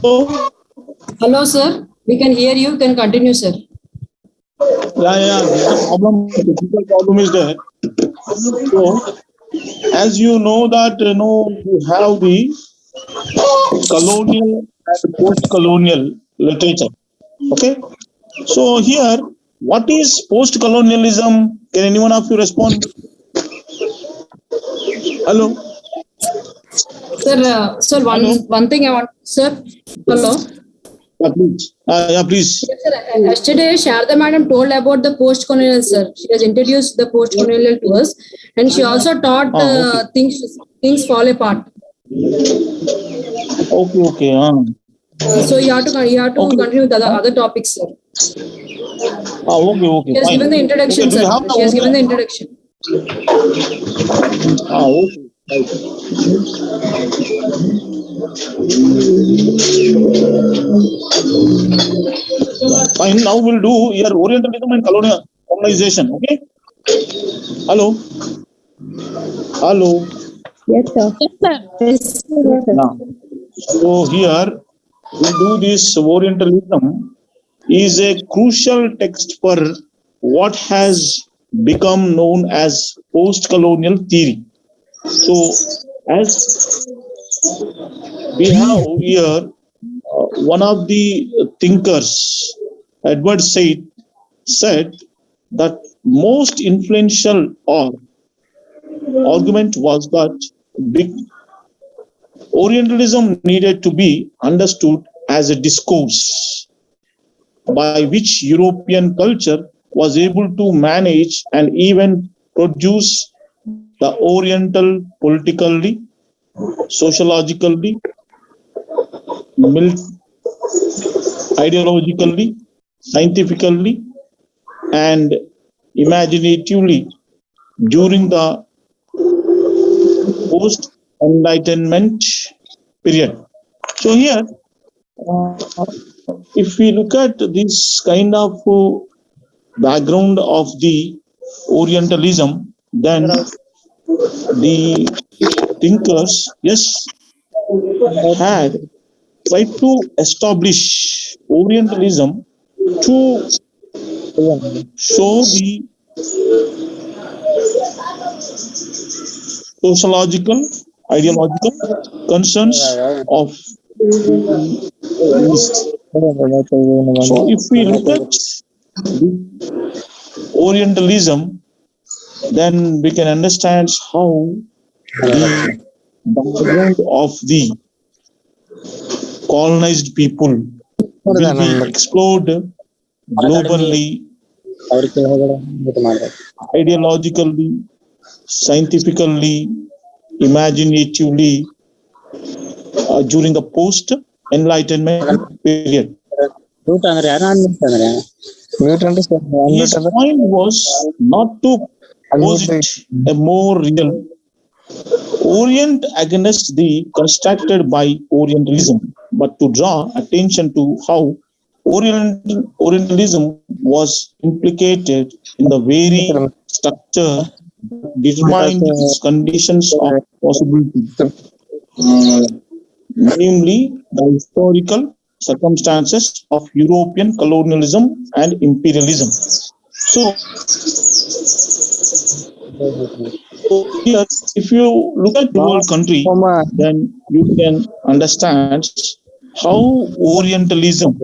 Hello? Hello, sir. We can hear you. You can continue, sir. Yeah. The problem, technical problem is there. So, as you know that you have the colonial and post-colonial literature. Okay. So here, what is post-colonialism? Can anyone of you respond? Hello. Sir, one thing I want, sir. Hello. Please. Please. Yes, sir. Yesterday, Sharda madam told about the post-colonial, sir. She has introduced the post-colonial to us, and she also taught Okay. things fall apart. Okay. So you have to continue with the other topics, sir. Okay. She has given the introduction, Okay, sir. She has given the introduction. Okay. Fine. Now we'll do here Orientalism and colonization. Okay. Hello. Yes, sir. Yes, sir. Now, so here we do this Orientalism is a crucial text for what has become known as post-colonial theory. So, as we have here one of the thinkers, Edward said that most influential argument was that Orientalism needed to be understood as a discourse by which European culture was able to manage and even produce the Oriental politically, sociologically, ideologically, scientifically, and imaginatively during the post-Enlightenment period. So here, if we look at this kind of background of the Orientalism, then the thinkers, had tried to establish Orientalism to show the sociological, ideological concerns of the East. So if we look at Orientalism, then we can understand how the background of the colonized people will be explored globally, ideologically, scientifically, imaginatively during the post-Enlightenment period. His point was not to posit a more real Orient against the constructed by Orientalism, but to draw attention to how Orientalism was implicated in the very structure that determined its conditions of possibility, namely the historical circumstances of European colonialism and imperialism. So here, if you look at the whole country, then you can understand how Orientalism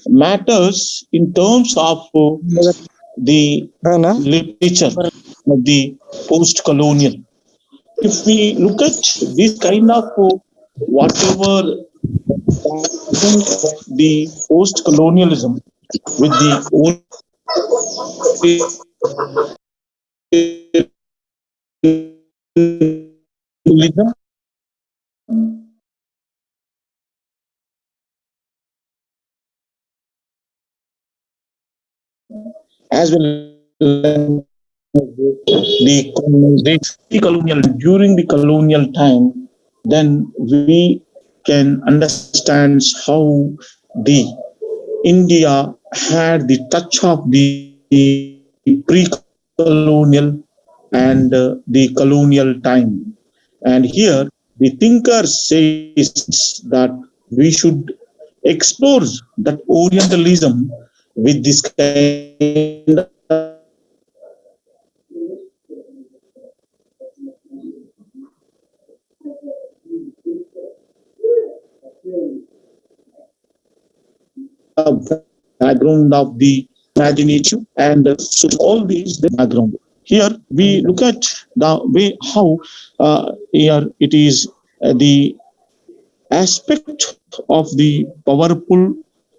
matters in terms of the literature of the post-colonial. If we look at this kind of whatever the post-colonialism with the Orientalism, as well the colonial during the colonial time, then we can understand how the India had the touch of the pre-colonial and the colonial time. And here the thinker says that we should explores that Orientalism with this kind background of the imaginative and so all these the background. Here we look at the way how here it is the aspect of the powerful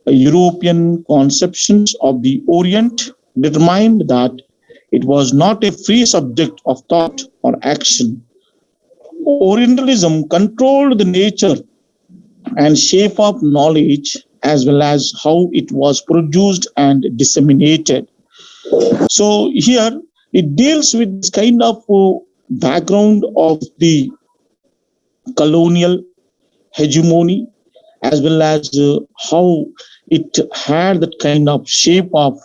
European conceptions of the Orient determined that it was not a free subject of thought or action. Orientalism controlled the nature and shape of knowledge as well as how it was produced and disseminated. So here it deals with this kind of background of the colonial hegemony as well as how it had that kind of shape of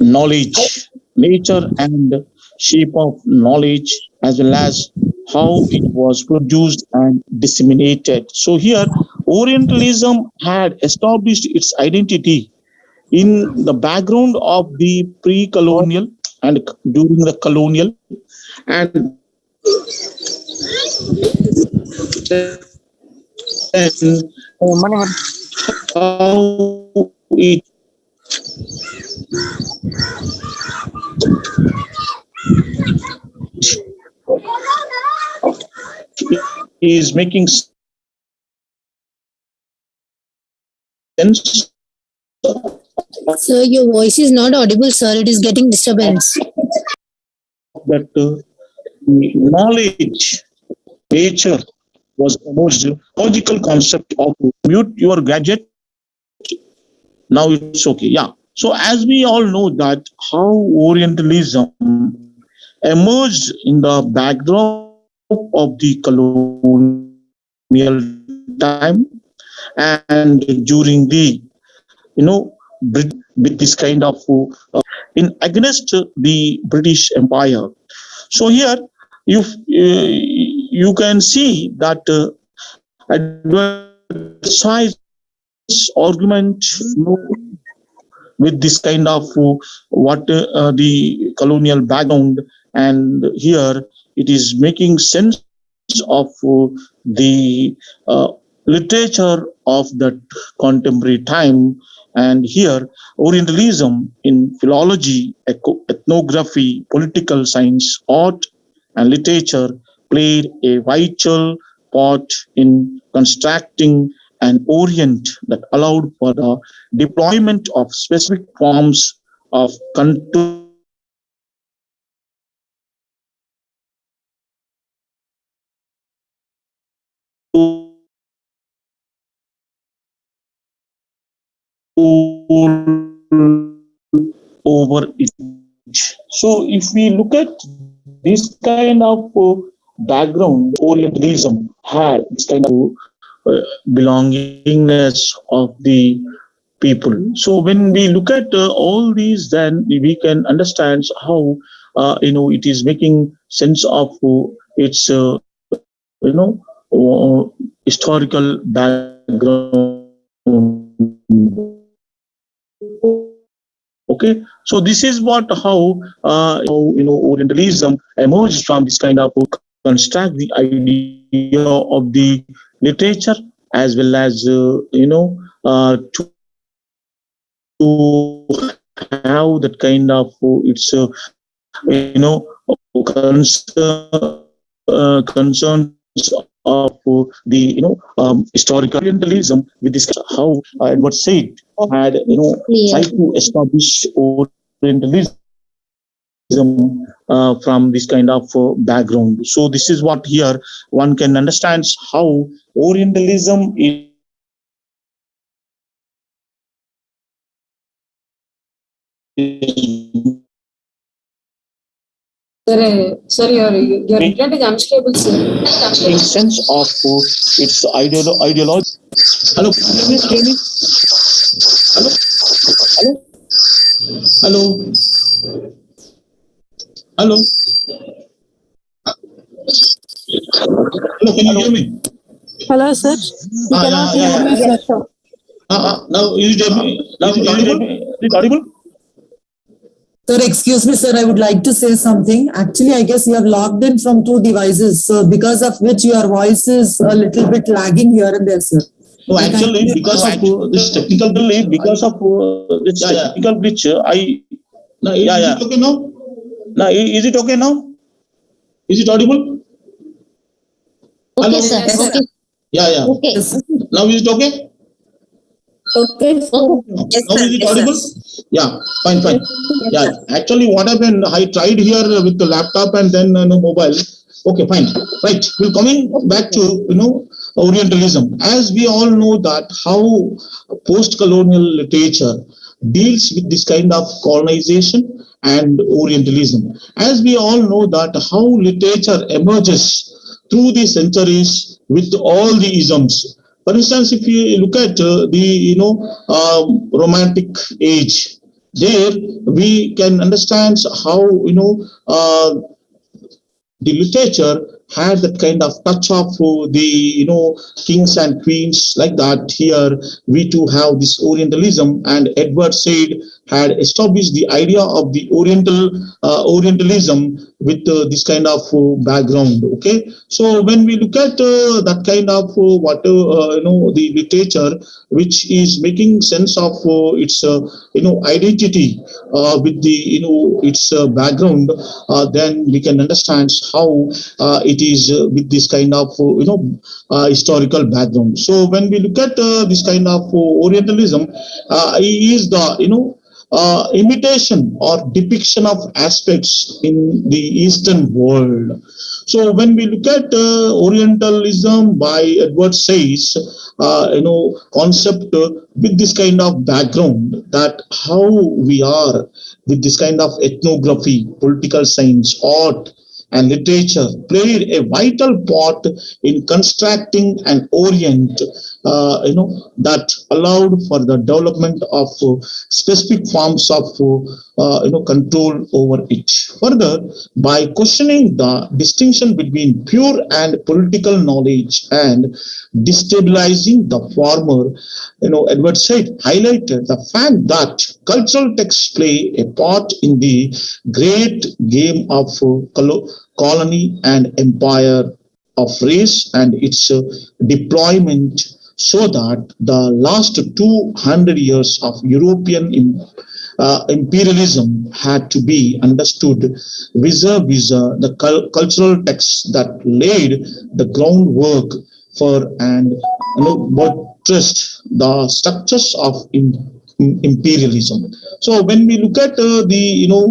knowledge, nature and shape of knowledge, as well as how it was produced and disseminated. So here, Orientalism had established its identity in the background of the pre-colonial and during the colonial, and then how it is making sense Sir, your voice is not audible, sir. It is getting disturbance. that knowledge, nature was the most logical concept of mute your gadget. Now it's okay. Yeah. So as we all know that how Orientalism emerged in the backdrop of the colonial time and during the with this kind of in against the British Empire. So here you can see that advertised argument with this kind of what the colonial background, and here it is making sense of the literature of that contemporary time. And here Orientalism in philology, ethnography, political science, art and literature played a vital part in constructing an Orient that allowed for the deployment of specific forms of control over it. So if we look at this kind of background, Orientalism had this kind of belongingness of the people. So when we look at all these, then we can understand how it is making sense of its historical background. Okay, so this is what how Orientalism emerged from this kind of construct the idea of the literature as well as to have that kind of its concerns of the historical Orientalism with this how Edward Said had tried to establish Orientalism from this kind of background. So this is what here one can understand how Orientalism is Sir, your internet is unstable, sir. in sense of its ideology. Hello, can you hear me? Hello, hello, hello, hello. Can you hear me? Hello, sir. We cannot hear you, sir. Now is it audible? Sir, excuse me, sir. I would like to say something. Actually, I guess you have logged in from two devices, so because of which your voice is a little bit lagging here and there, sir. No, actually, because of this technical glitch, I now is it okay now? Now is it okay now? Is it audible? Okay, Hello? sir. Yes, sir. Okay. Yeah. Okay. Now is it okay? Okay. Now is it audible? Yeah, fine. Yeah, actually, what happened? I tried here with the laptop and then mobile. Okay, fine. Right. We're coming back to Orientalism. As we all know that how post-colonial literature deals with this kind of colonization and Orientalism. As we all know that how literature emerges through the centuries with all the isms. For instance, if you look at the Romantic age, there we can understand how the literature had that kind of touch of the kings and queens like that. Here we too have this Orientalism, and Edward Said had established the idea of the Orientalism with this kind of background. Okay, so when we look at that kind of the literature which is making sense of its identity with the its background, then we can understand how it is with this kind of historical background. So when we look at this kind of Orientalism, is the imitation or depiction of aspects in the Eastern world. So when we look at Orientalism by Edward Say's concept with this kind of background, that how we are with this kind of ethnography, political science, art, and literature played a vital part in constructing an Orient, that allowed for the development of specific forms of, control over it. Further, by questioning the distinction between pure and political knowledge and destabilizing the former, Edward Said highlighted the fact that cultural texts play a part in the great game of colony and empire of race and its deployment, so that the last 200 years of European imperialism had to be understood vis-a-vis the cultural texts that laid the groundwork for and buttressed the structures of imperialism. So when we look at the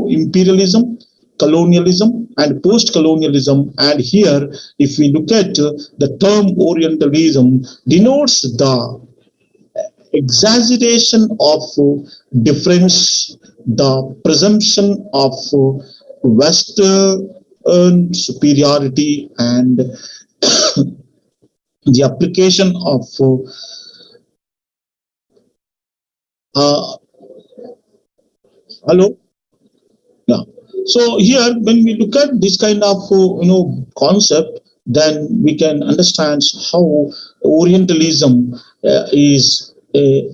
imperialism, colonialism and post-colonialism, and here if we look at the term Orientalism denotes the exaggeration of difference, the presumption of Western superiority, and the application of hello. Yeah. So here, when we look at this kind of concept, then we can understand how Orientalism is a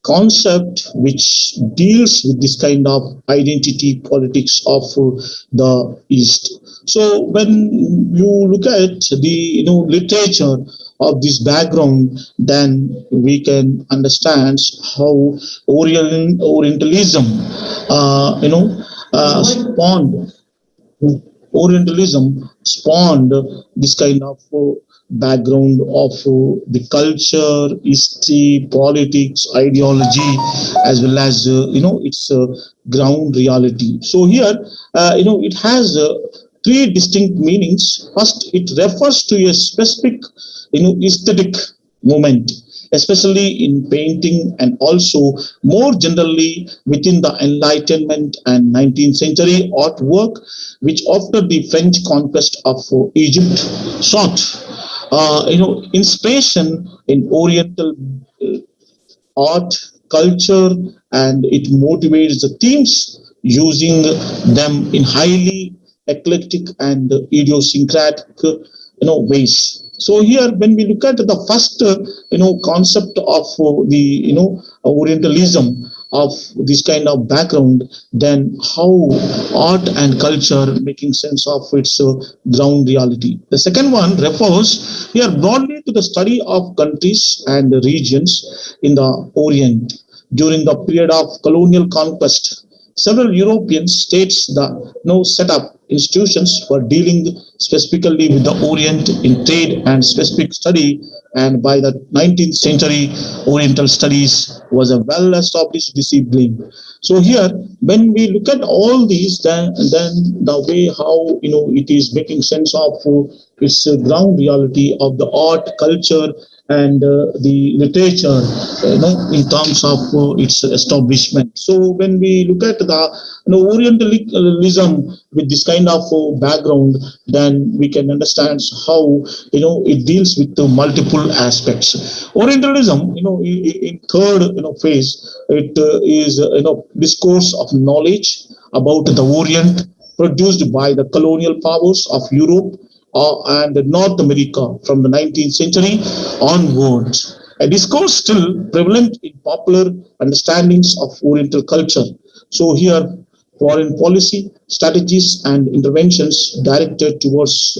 concept which deals with this kind of identity politics of the East. So when you look at the literature of this background, then we can understand how Orientalism, spawned. Orientalism spawned this kind of background of the culture, history, politics, ideology, as well as its ground reality. So here, it has three distinct meanings. First, it refers to a specific, aesthetic movement, especially in painting, and also more generally within the Enlightenment and 19th century artwork, which after the French conquest of Egypt sought, inspiration in Oriental art, culture, and it motivates the themes using them in highly eclectic and idiosyncratic ways. So here, when we look at the first, concept of the Orientalism of this kind of background, then how art and culture making sense of its ground reality. The second one refers here broadly to the study of countries and regions in the Orient during the period of colonial conquest. Several European states set up institutions for dealing specifically with the Orient in trade and specific study. And by the 19th century, Oriental studies was a well-established discipline. So here, when we look at all these, then the way how it is making sense of its ground reality of the art, culture, and the literature, in terms of its establishment. So when we look at the Orientalism with this kind of background, then we can understand how it deals with the multiple aspects. Orientalism, in third phase, it is discourse of knowledge about the Orient produced by the colonial powers of Europe and North America from the 19th century onwards. A discourse still prevalent in popular understandings of Oriental culture. So here, foreign policy, strategies, and interventions directed towards,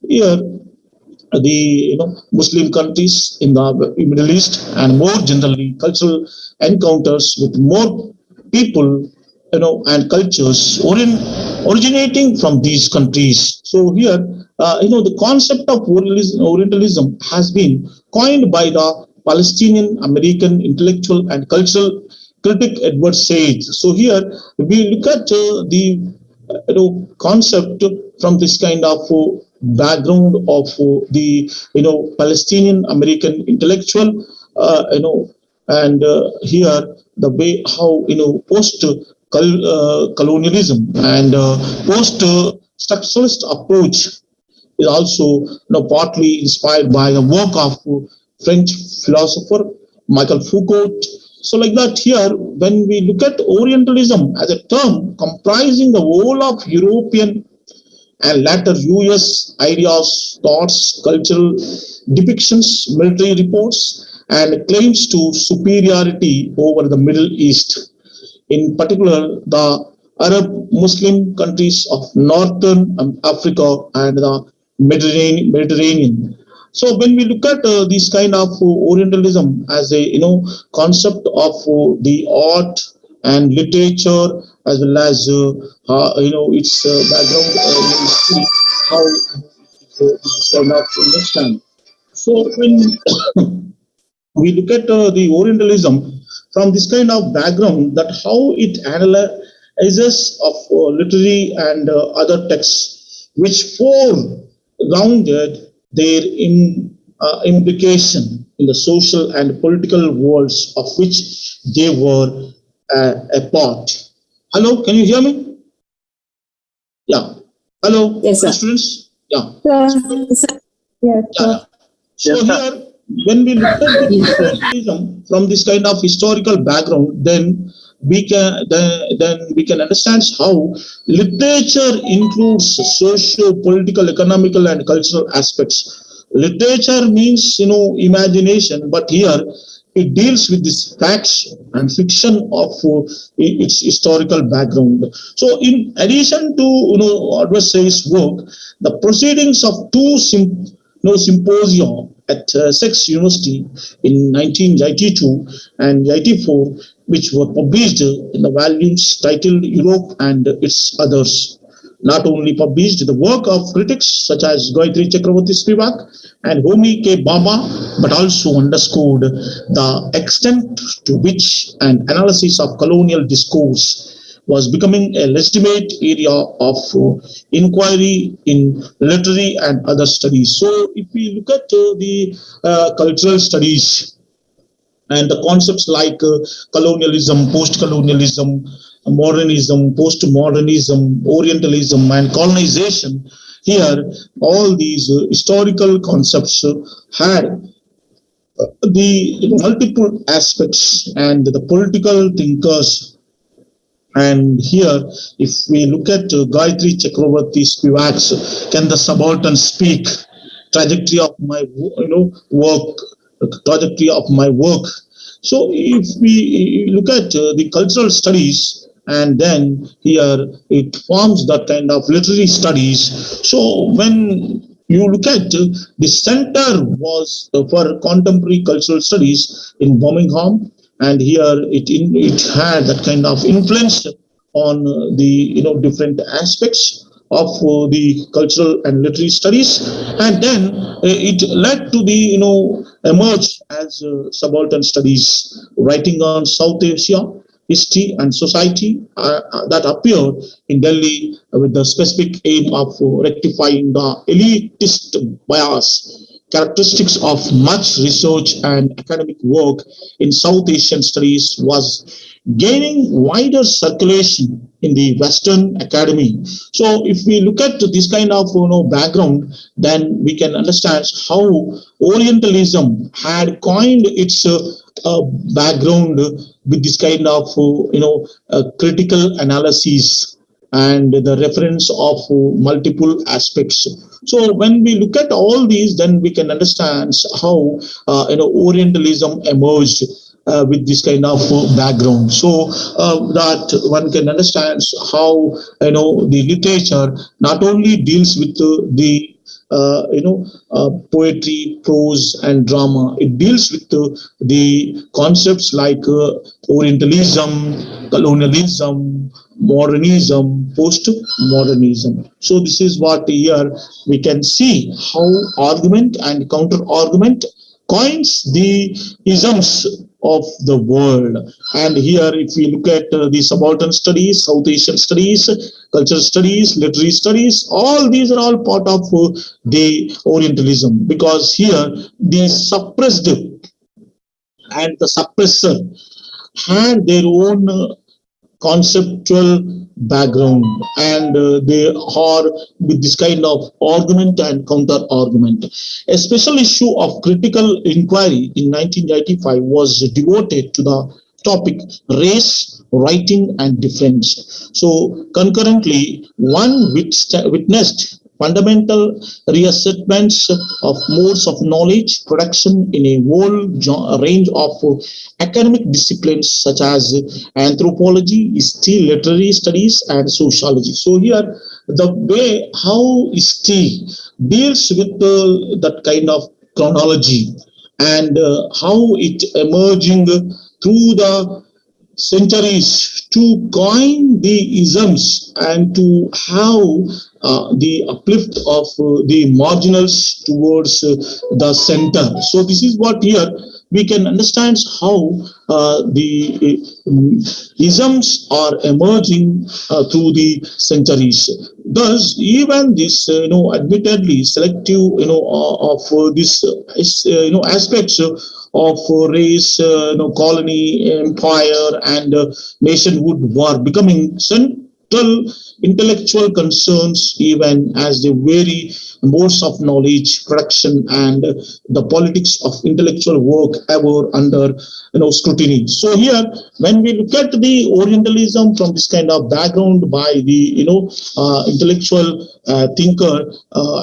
here the Muslim countries in the Middle East, and more generally cultural encounters with more people and cultures originating from these countries. So here, the concept of Orientalism has been coined by the Palestinian American intellectual and cultural critic Edward Sage. So here we look at the concept from this kind of background of the Palestinian American intellectual, and here the way how post colonialism and post structuralist approach is also partly inspired by the work of French philosopher Michael Foucault. So like that here, when we look at Orientalism as a term comprising the whole of European and later US ideas, thoughts, cultural depictions, military reports, and claims to superiority over the Middle East, in particular the Arab Muslim countries of Northern Africa and the Mediterranean. So when we look at this kind of Orientalism as a concept of the art and literature, as well as its background, we see how this kind of understand. So when we look at the Orientalism from this kind of background, that how it analyzes of literary and other texts which foregrounded their implication in the social and political worlds of which they were a part. Hello, can you hear me? Yeah. Hello, yes, sir. students? Yeah. Yes, Yeah. So here, when we look at the Orientalism from this kind of historical background, then we can understand how literature includes socio, political, economical, and cultural aspects. Literature means imagination, but here it deals with this facts and fiction of its historical background. So, in addition to Edward Sage's work, the proceedings of two symposia at Essex University in 1982 and 84, which were published in the volumes titled Europe and Its Others, not only published the work of critics such as Gayatri Chakravarti Spivak and Homi K. Baba, but also underscored the extent to which an analysis of colonial discourse was becoming a legitimate area of inquiry in literary and other studies. So if we look at the cultural studies and the concepts like colonialism, post-colonialism, modernism, post-modernism, Orientalism, and colonization, here all these historical concepts had the multiple aspects and the political thinkers. And here, if we look at Gayatri Chakravarti Spivak's Can the Subaltern Speak? trajectory of my work, trajectory of my work. So if we look at the cultural studies, and then here it forms that kind of literary studies. So when you look at the center was for contemporary cultural studies in Birmingham, and here it had that kind of influence on the different aspects of the cultural and literary studies, and then it led to the emerge as subaltern studies, writing on South Asia history and society that appeared in Delhi with the specific aim of rectifying the elitist bias characteristics of much research and academic work in South Asian studies was gaining wider circulation in the Western academy. So if we look at this kind of background, then we can understand how Orientalism had coined its background with this kind of critical analysis and the reference of multiple aspects. So when we look at all these, then we can understand how Orientalism emerged with this kind of background. So that one can understand how the literature not only deals with the poetry, prose, and drama. It deals with the concepts like Orientalism, colonialism, modernism, post-modernism. So this is what here we can see how argument and counter-argument coins the isms of the world. And here if we look at the subaltern studies, South Asian studies, cultural studies, literary studies, all these are all part of the Orientalism, because here the suppressed and the suppressor had their own conceptual background, and they are with this kind of argument and counter argument. A special issue of critical inquiry in 1995 was devoted to the topic race, writing, and difference. So concurrently, one witnessed fundamental reassessments of modes of knowledge production in a whole range of academic disciplines such as anthropology, history, literary studies, and sociology. So here, the way how history deals with that kind of chronology, and how it emerging through the centuries to coin the isms and to have the uplift of the marginals towards the center. So this is what here we can understand how the isms are emerging through the centuries. Thus, even this, admittedly selective, of this, aspects of race, colony, empire, and nationhood were becoming central intellectual concerns, even as they vary modes of knowledge production and the politics of intellectual work ever under scrutiny. So here, when we look at the Orientalism from this kind of background by the intellectual thinker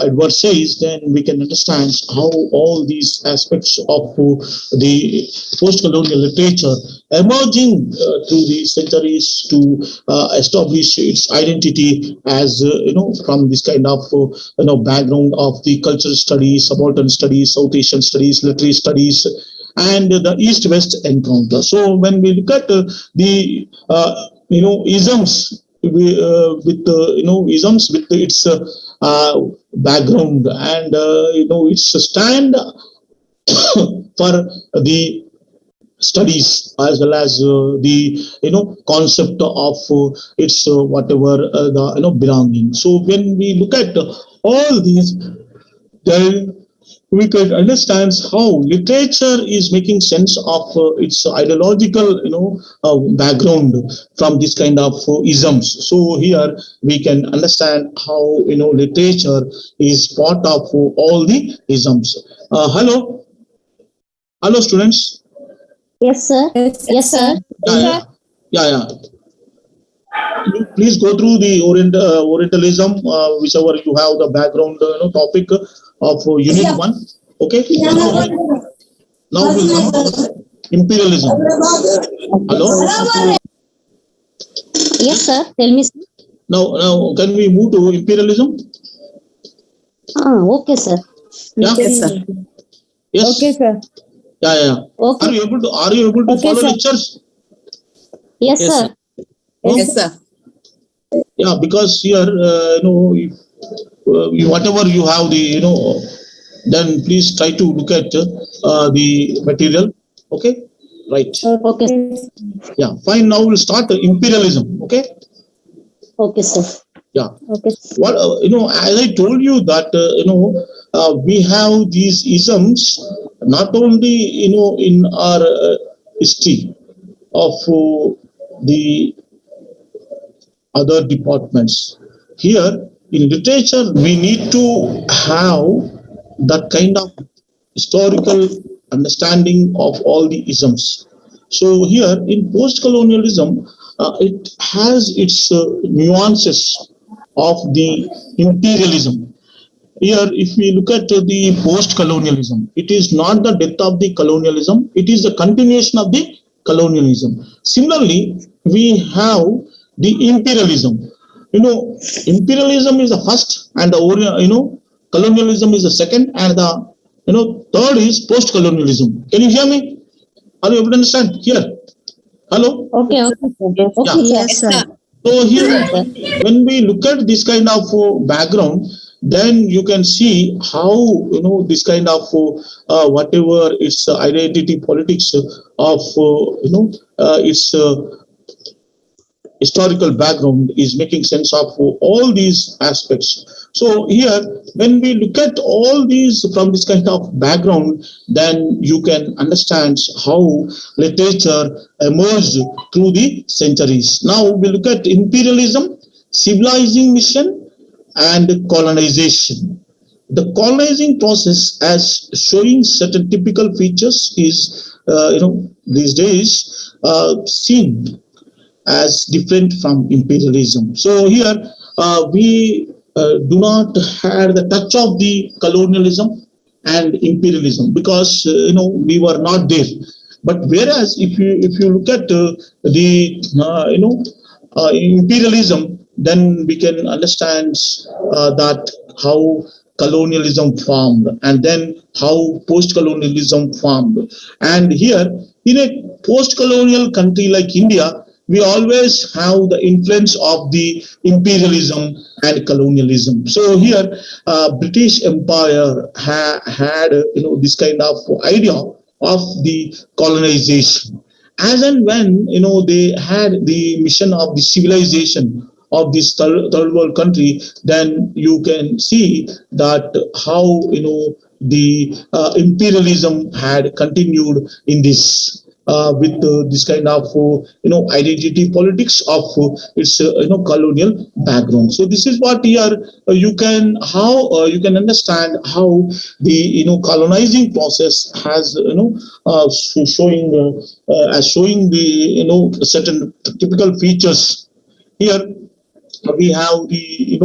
Edward says, then we can understand how all these aspects of the post-colonial literature emerging through the centuries to establish its identity as from this kind of background of the cultural studies, subaltern studies, South Asian studies, literary studies, and the East-West encounter. So when we look at the isms with isms with its background and its stand for the studies, as well as the concept of its whatever the belonging. So when we look at all these, then we can understand how literature is making sense of its ideological background from this kind of isms. So here we can understand how literature is part of all the isms. Hello students. Yes, sir. Yes, sir. Yeah. you please go through the Orientalism, whichever you have the background topic of Unit 1. Okay. Now we'll come to imperialism. Hello. Yes, sir. Tell me, sir. Now, can we move to imperialism? Okay, sir. Yeah. Yes, sir. Yes. Okay, sir. Yeah. Okay. Are you able to Okay, follow sir. lectures? Yes, Yes, sir. Yes, sir. Yeah, because here, if, whatever you have then please try to look at the material. Okay, right. Okay. Yeah, fine. Now we'll start imperialism. Okay. Okay, sir. Yeah. Okay. What as I told you that we have these isms not only in our history of the other departments. Here in literature, we need to have that kind of historical understanding of all the isms. So here in post-colonialism, it has its nuances of the imperialism. Here, if we look at the post-colonialism, it is not the death of the colonialism, it is the continuation of the colonialism. Similarly, we have the imperialism. Imperialism is the first, and the colonialism is the second, and the third is post-colonialism. Can you hear me? Are you able to understand? Here, hello. Okay. Okay. Yeah. Yes, sir. So here, when we look at this kind of background, then you can see how this kind of whatever its identity politics of its historical background is making sense of all these aspects. So here, when we look at all these from this kind of background, then you can understand how literature emerged through the centuries. Now we look at imperialism, civilizing mission, and colonization. The colonizing process, as showing certain typical features, is these days seen as different from imperialism. So here we do not have the touch of the colonialism and imperialism because we were not there. But whereas if you look at the imperialism, then we can understand that how colonialism formed and then how post-colonialism formed. And here in a post-colonial country like India, we always have the influence of the imperialism and colonialism. So here, British Empire had this kind of idea of the colonization. As and when they had the mission of the civilization of this third world country, then you can see that how the imperialism had continued in this. With this kind of identity politics of its colonial background. So this is what here you can understand how the colonizing process has showing the certain typical features. Here we have the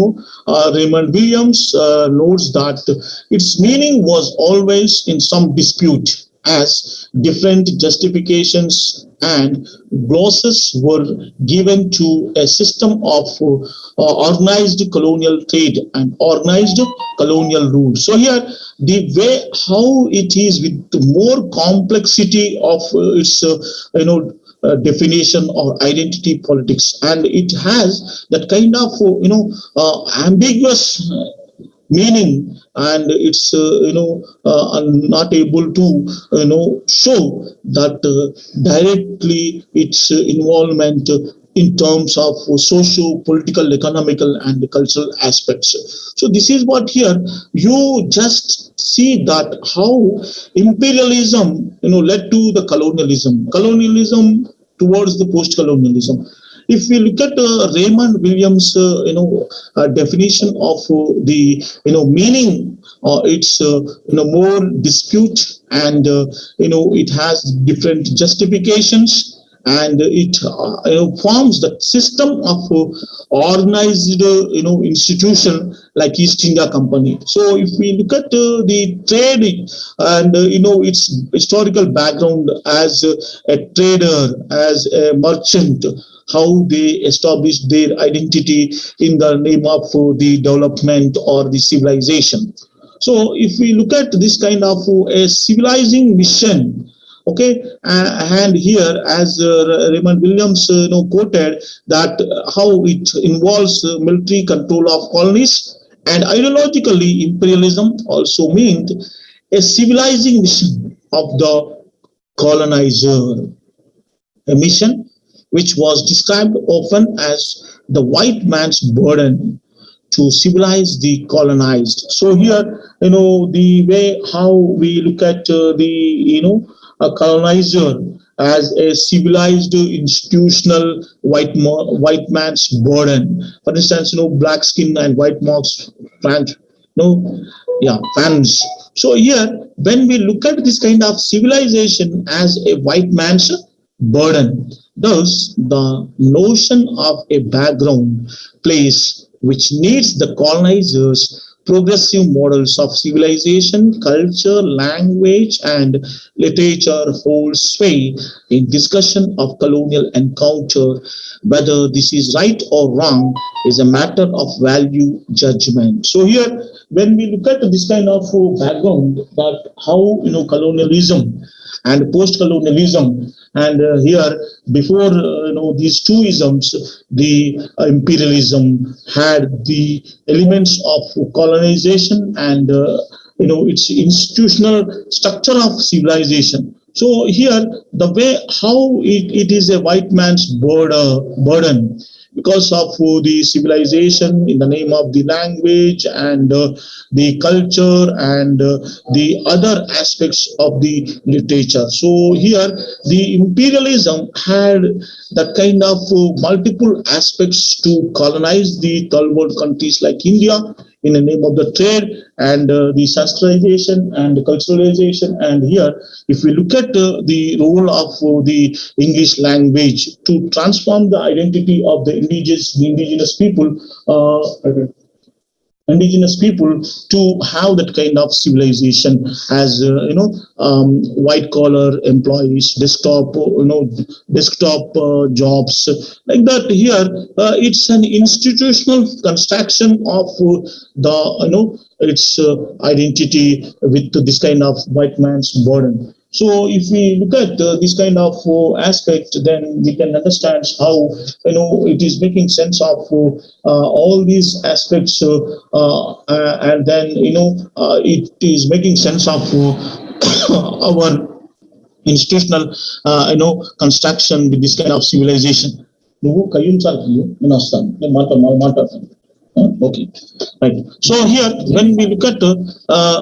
Raymond Williams notes that its meaning was always in some dispute, as different justifications and glosses were given to a system of organized colonial trade and organized colonial rule. So here, the way how it is with more complexity of its definition or identity politics, and it has that kind of ambiguous meaning, and it's not able to show that directly its involvement in terms of socio-political, economical, and cultural aspects. So this is what here you just see that how imperialism led to the colonialism towards the post-colonialism. If we look at Raymond Williams' definition of the meaning, it's more dispute, and it has different justifications and it forms the system of organized institution like East India Company. So if we look at the trade and its historical background as a trader, as a merchant, how they established their identity in the name of the development or the civilization. So if we look at this kind of a civilizing mission, okay, and here as Raymond Williams quoted that how it involves military control of colonies, and ideologically imperialism also meant a civilizing mission of the colonizer, a mission which was described often as the white man's burden to civilize the colonized. So here, the way how we look at a colonizer as a civilized institutional white man's burden. For instance, black skin and white marks, fans, fans. So here, when we look at this kind of civilization as a white man's burden, thus the notion of a background place which needs the colonizers progressive models of civilization, culture, language, and literature hold sway in discussion of colonial encounter. Whether this is right or wrong is a matter of value judgment. So here, when we look at this kind of background, that how colonialism and post-colonialism, and here before these two isms, the imperialism had the elements of colonization and its institutional structure of civilization. So here the way how it is a white man's burden because of the civilization in the name of the language and the culture and the other aspects of the literature. So here the imperialism had that kind of multiple aspects to colonize the third world countries like India in the name of the trade and the sanskritization and culturalization. And here, if we look at the role of the English language to transform the identity of the indigenous people, to have that kind of civilization as white collar employees, desktop jobs like that. Here it's an institutional construction of the its identity with this kind of white man's burden. So if we look at this kind of aspect, then we can understand how it is making sense of all these aspects, and then it is making sense of our institutional construction with this kind of civilization. Okay, right. So here, when we look at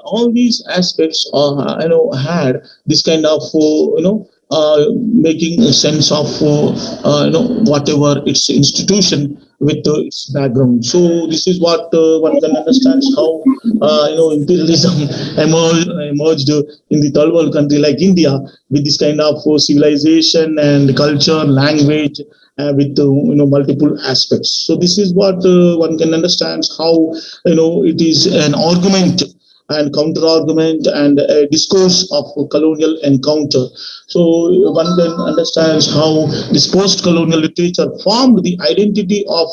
all these aspects, had this kind of making a sense of whatever its institution with its background. So this is what one can understand how imperialism emerged in the third world country like India with this kind of civilization and culture, language, with multiple aspects. So this is what one can understand how it is an argument and counter argument and a discourse of colonial encounter. So one can understand how this post-colonial literature formed the identity of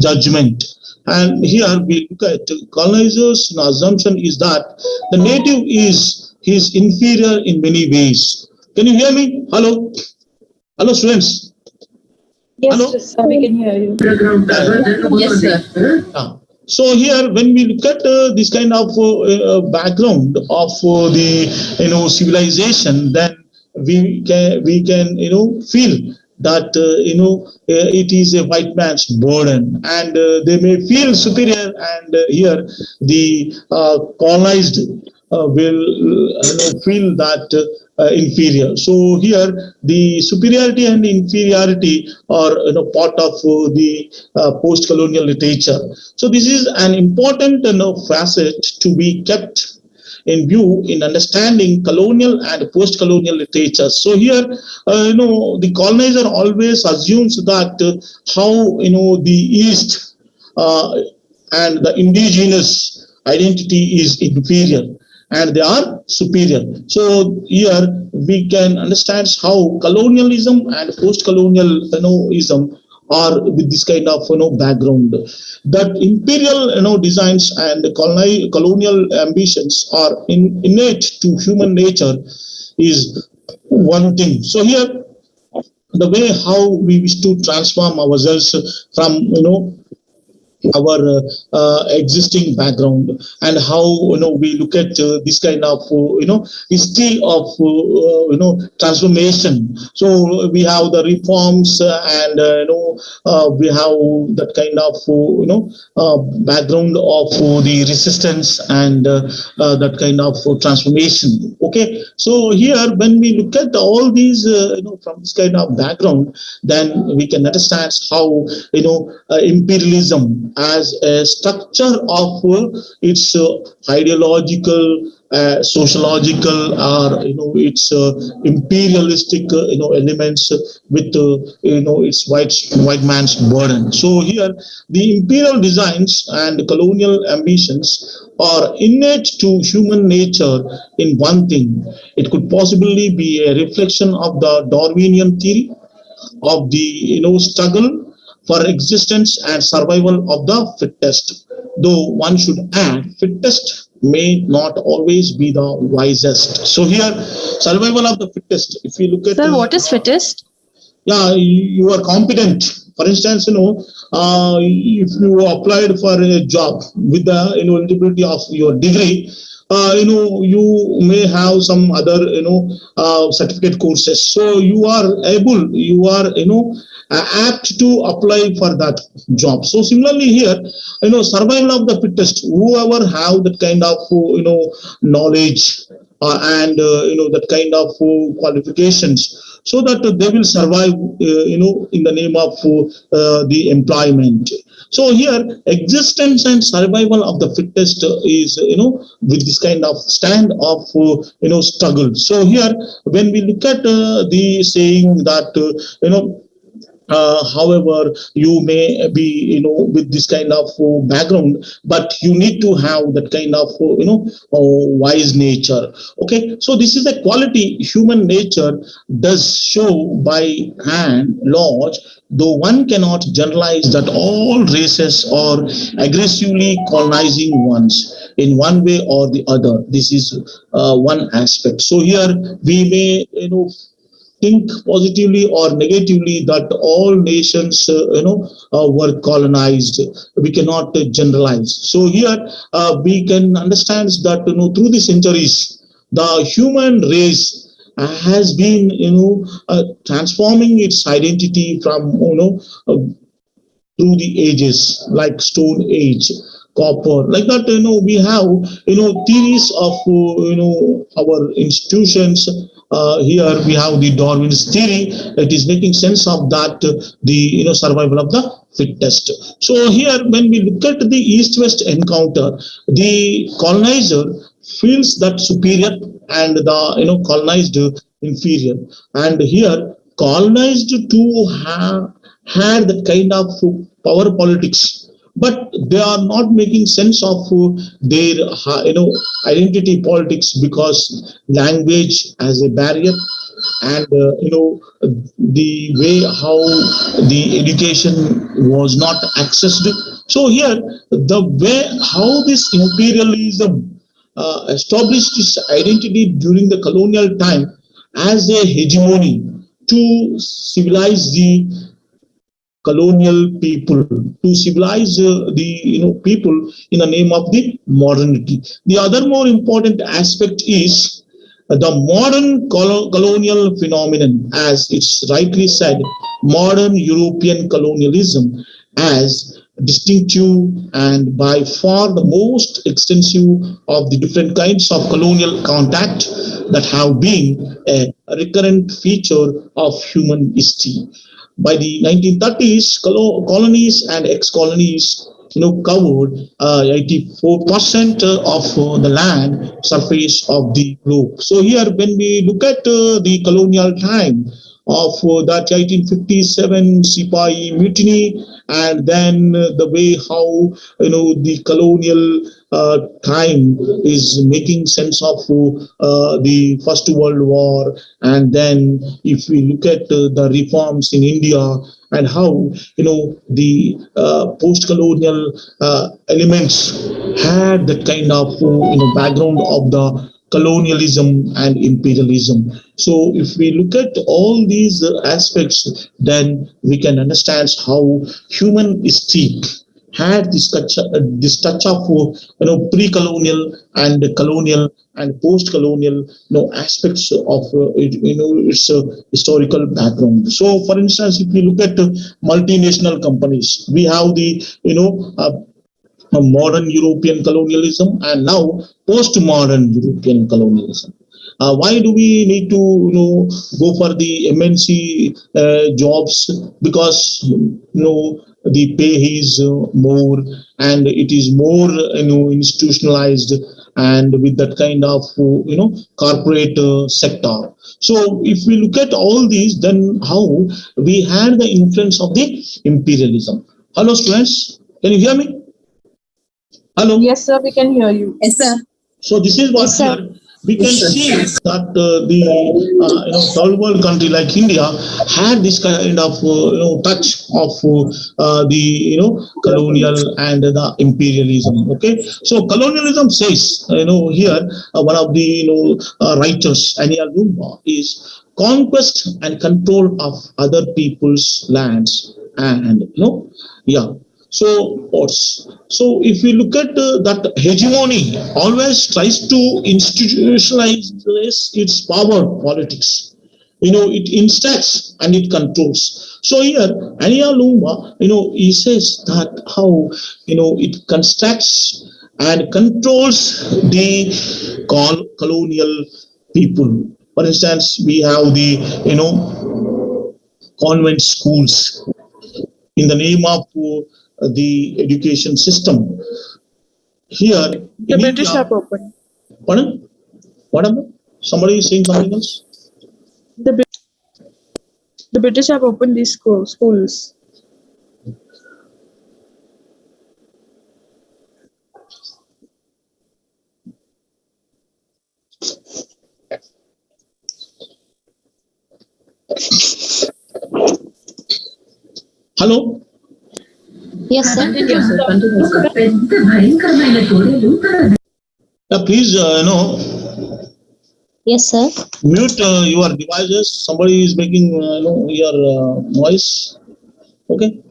judgment. And here we look at colonizers. The assumption is that the native is inferior in many ways. Can you hear me? Hello? Hello, students? Yes, Hello? sir, we can hear you. Yes, sir. So here, when we look at this kind of background of the civilization, then we can feel that it is a white man's burden, and they may feel superior. And here, the colonized will feel that inferior. So here the superiority and inferiority are part of the post-colonial literature. So this is an important facet to be kept in view in understanding colonial and post-colonial literature. So here, the colonizer always assumes that how the East and the indigenous identity is inferior and they are superior. So here we can understand how colonialism and post-colonialism are with this kind of background. That imperial designs and colonial ambitions are innate to human nature is one thing. So here the way how we wish to transform ourselves from our existing background and how we look at this kind of history of transformation. So we have the reforms and we have that kind of background of the resistance and that kind of transformation. Okay, so here when we look at all these from this kind of background, then we can understand how imperialism as a structure of its ideological, sociological, or its imperialistic elements with its white man's burden. So here the imperial designs and colonial ambitions are innate to human nature in one thing. It could possibly be a reflection of the Darwinian theory of the struggle for existence and survival of the fittest. Though one should add, fittest may not always be the wisest. So here, survival of the fittest. If you look at Sir, what is fittest? yeah, you are competent. For instance, if you applied for a job with the eligibility of your degree, you may have some other certificate courses, so you are able, apt to apply for that job. So similarly here, survival of the fittest, whoever have that kind of knowledge and that kind of qualifications, so that they will survive in the name of the employment. So here existence and survival of the fittest is with this kind of stand of struggle. So here when we look at the saying that however you may be with this kind of background, but you need to have that kind of wise nature. Okay, so this is a quality human nature does show by and large, though one cannot generalize that all races are aggressively colonizing ones in one way or the other. This is one aspect. So here we may think positively or negatively that all nations were colonized. We cannot generalize. So here we can understand that through the centuries the human race has been transforming its identity from through the ages, like Stone Age, copper, like that. We have theories of our institutions. Here we have the Darwin's theory. It is making sense of that the survival of the fittest. So here when we look at the East-West encounter, the colonizer feels that superior and the colonized inferior, and here colonized to have had that kind of power politics, but they are not making sense of their identity politics, because language as a barrier and the way how the education was not accessed. So here the way how this imperialism established its identity during the colonial time as a hegemony to civilize the colonial people, to civilize the people in the name of the modernity. The other more important aspect is the modern colonial phenomenon, as it's rightly said, modern European colonialism as distinctive and by far the most extensive of the different kinds of colonial contact that have been a recurrent feature of human history. By the 1930s, colonies and ex-colonies covered 84% of the land surface of the globe. So here, when we look at the colonial time of that 1857 Sipahi mutiny, and then the way how the colonial time is making sense of the First World War, and then if we look at the reforms in India, and how the post-colonial elements had that kind of background of the colonialism and imperialism. So if we look at all these aspects, then we can understand how human history had this touch of pre-colonial and colonial and post-colonial aspects of its historical background. So, for instance, if we look at multinational companies, we have the modern European colonialism and now post-modern European colonialism. Why do we need to go for the MNC jobs? Because the pay is more, and it is more institutionalized, and with that kind of corporate sector. So if we look at all these, then how we had the influence of the imperialism. Hello, students, can you hear me? Hello. Yes, sir, we can hear you. Yes, sir. So this is what Yes, sir. here we can see that the third world country like India had this kind of touch of the colonial and the imperialism. Okay, so colonialism says here one of the writers, Ania Lumba, is conquest and control of other people's lands, and yeah. So if we look at that hegemony always tries to institutionalize its power politics. It instructs and it controls. So here, Ania Lumba, he says that how it constructs and controls the colonial people. For instance, we have the convent schools in the name of the education system. Here, The in British India, have opened. pardon? What happened? Somebody is saying something else? The, the British have opened these schools. Hello? Yes, sir. Please, Yes, sir. mute your devices. Somebody is making your noise. Okay?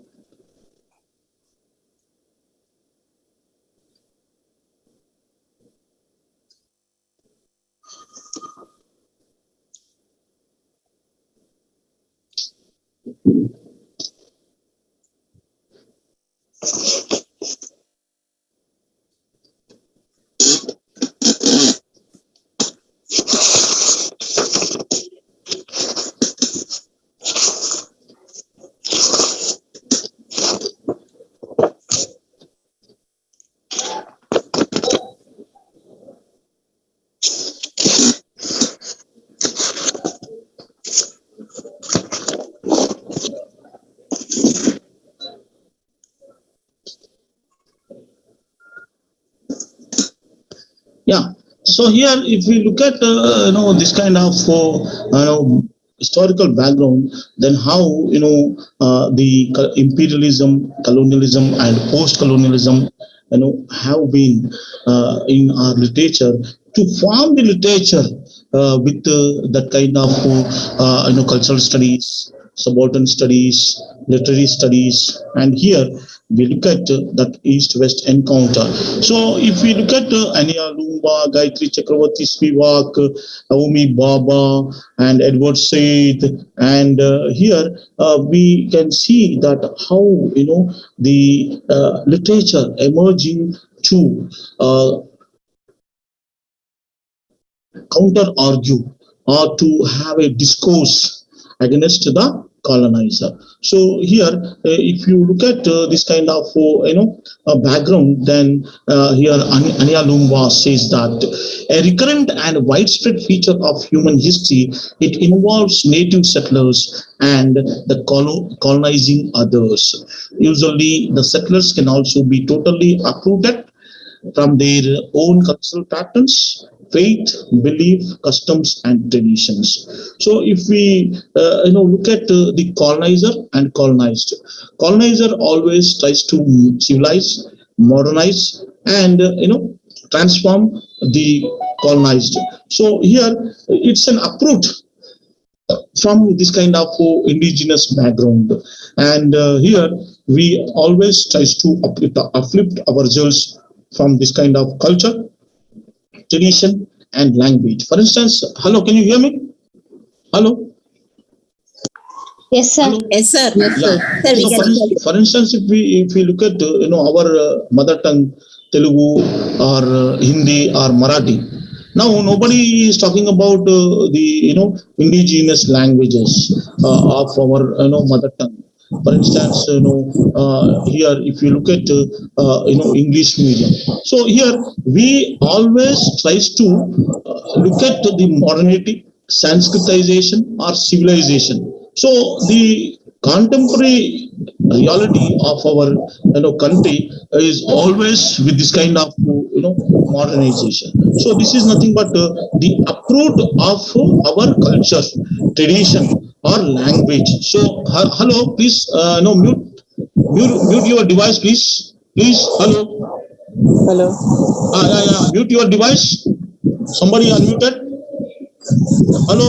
Yeah. So here, if we look at this kind of historical background, then how the imperialism, colonialism, and post-colonialism have been in our literature to form the literature with that kind of cultural studies, subaltern studies, literary studies, and here we look at that East-West encounter. So if we look at Ania Lumba, Gayatri Chakravarti Spivak, Naomi Baba, and Edward Said, and here we can see that how the literature emerging to counter argue or to have a discourse against the colonizer. So here, if you look at this kind of background, then here Anya Lumba says that a recurrent and widespread feature of human history, it involves native settlers and the colonizing others. Usually, the settlers can also be totally uprooted from their own cultural patterns, faith, belief, customs, and traditions. So, if we look at the colonizer and colonized, colonizer always tries to civilize, modernize, and transform the colonized. So here it's an uproot from this kind of indigenous background, and here we always tries to uplift ourselves from this kind of culture, tradition, and language. For instance, hello, can you hear me? Hello. Yes, sir. Hello? Yes, sir. Yes, Yeah. sir. Sir, we So can hear you. for instance, if we look at our mother tongue, Telugu or Hindi or Marathi, now nobody is talking about the indigenous languages of our mother tongue. For instance, here if you look at English medium, so here we always tries to look at the modernity, Sanskritization or civilization. So the contemporary reality of our country is always with this kind of modernization. So this is nothing but the uproot of our culture, tradition, or language. So hello, please mute your device, please. Please, hello. Hello. Yeah, mute your device. Somebody unmuted. Hello.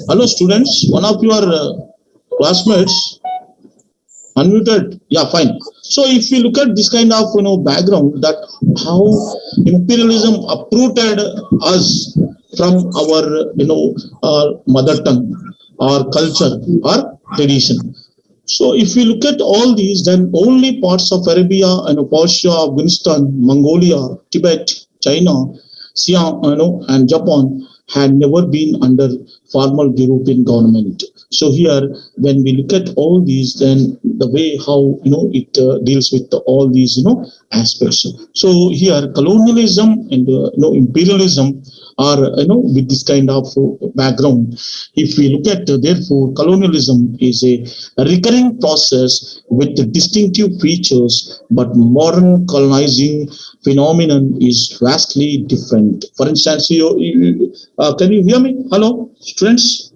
Hello, students. One of your classmates unmuted. Yeah, fine. So if we look at this kind of background, that how imperialism uprooted us from our mother tongue, our culture, our tradition. So if we look at all these, then only parts of Arabia and Persia, Afghanistan, Mongolia, Tibet, China, Siam, and Japan had never been under formal European government. So here, when we look at all these, then the way how it deals with all these aspects. So here, colonialism and imperialism are with this kind of background. If we look at therefore, colonialism is a recurring process with distinctive features, but modern colonizing phenomenon is vastly different. For instance, can you hear me? Hello, students.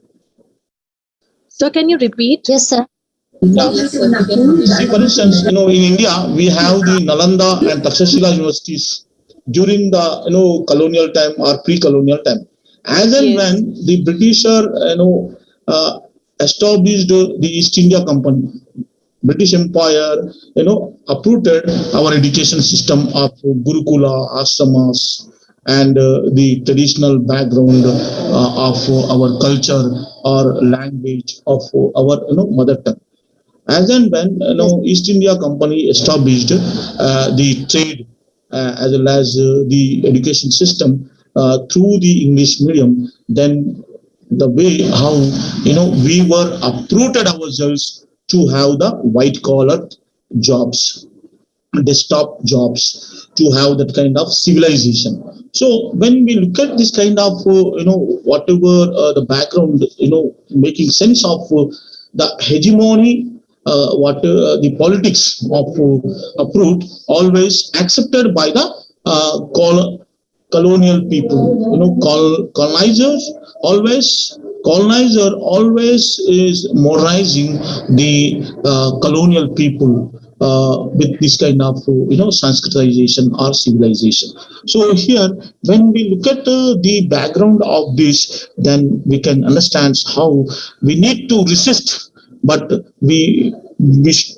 So can you repeat? Yes, sir. Yeah. See, for instance, in India, we have the Nalanda and Takshashila universities during the colonial time or pre-colonial time. As and when the British established the East India Company, British Empire, uprooted our education system of Gurukula, ashramas, and the traditional background of our culture or language of our mother tongue. As and when East India Company established the trade as well as the education system through the English medium, then the way how we were uprooted ourselves to have the white collar jobs, desktop jobs, to have that kind of civilization. So when we look at this kind of whatever the background, making sense of the hegemony, what the politics of uproot always accepted by the colonial people, colonizers always. Colonizer always is modernizing the colonial people with this kind of Sanskritization or civilization. So here, when we look at the background of this, then we can understand how we need to resist, but we wish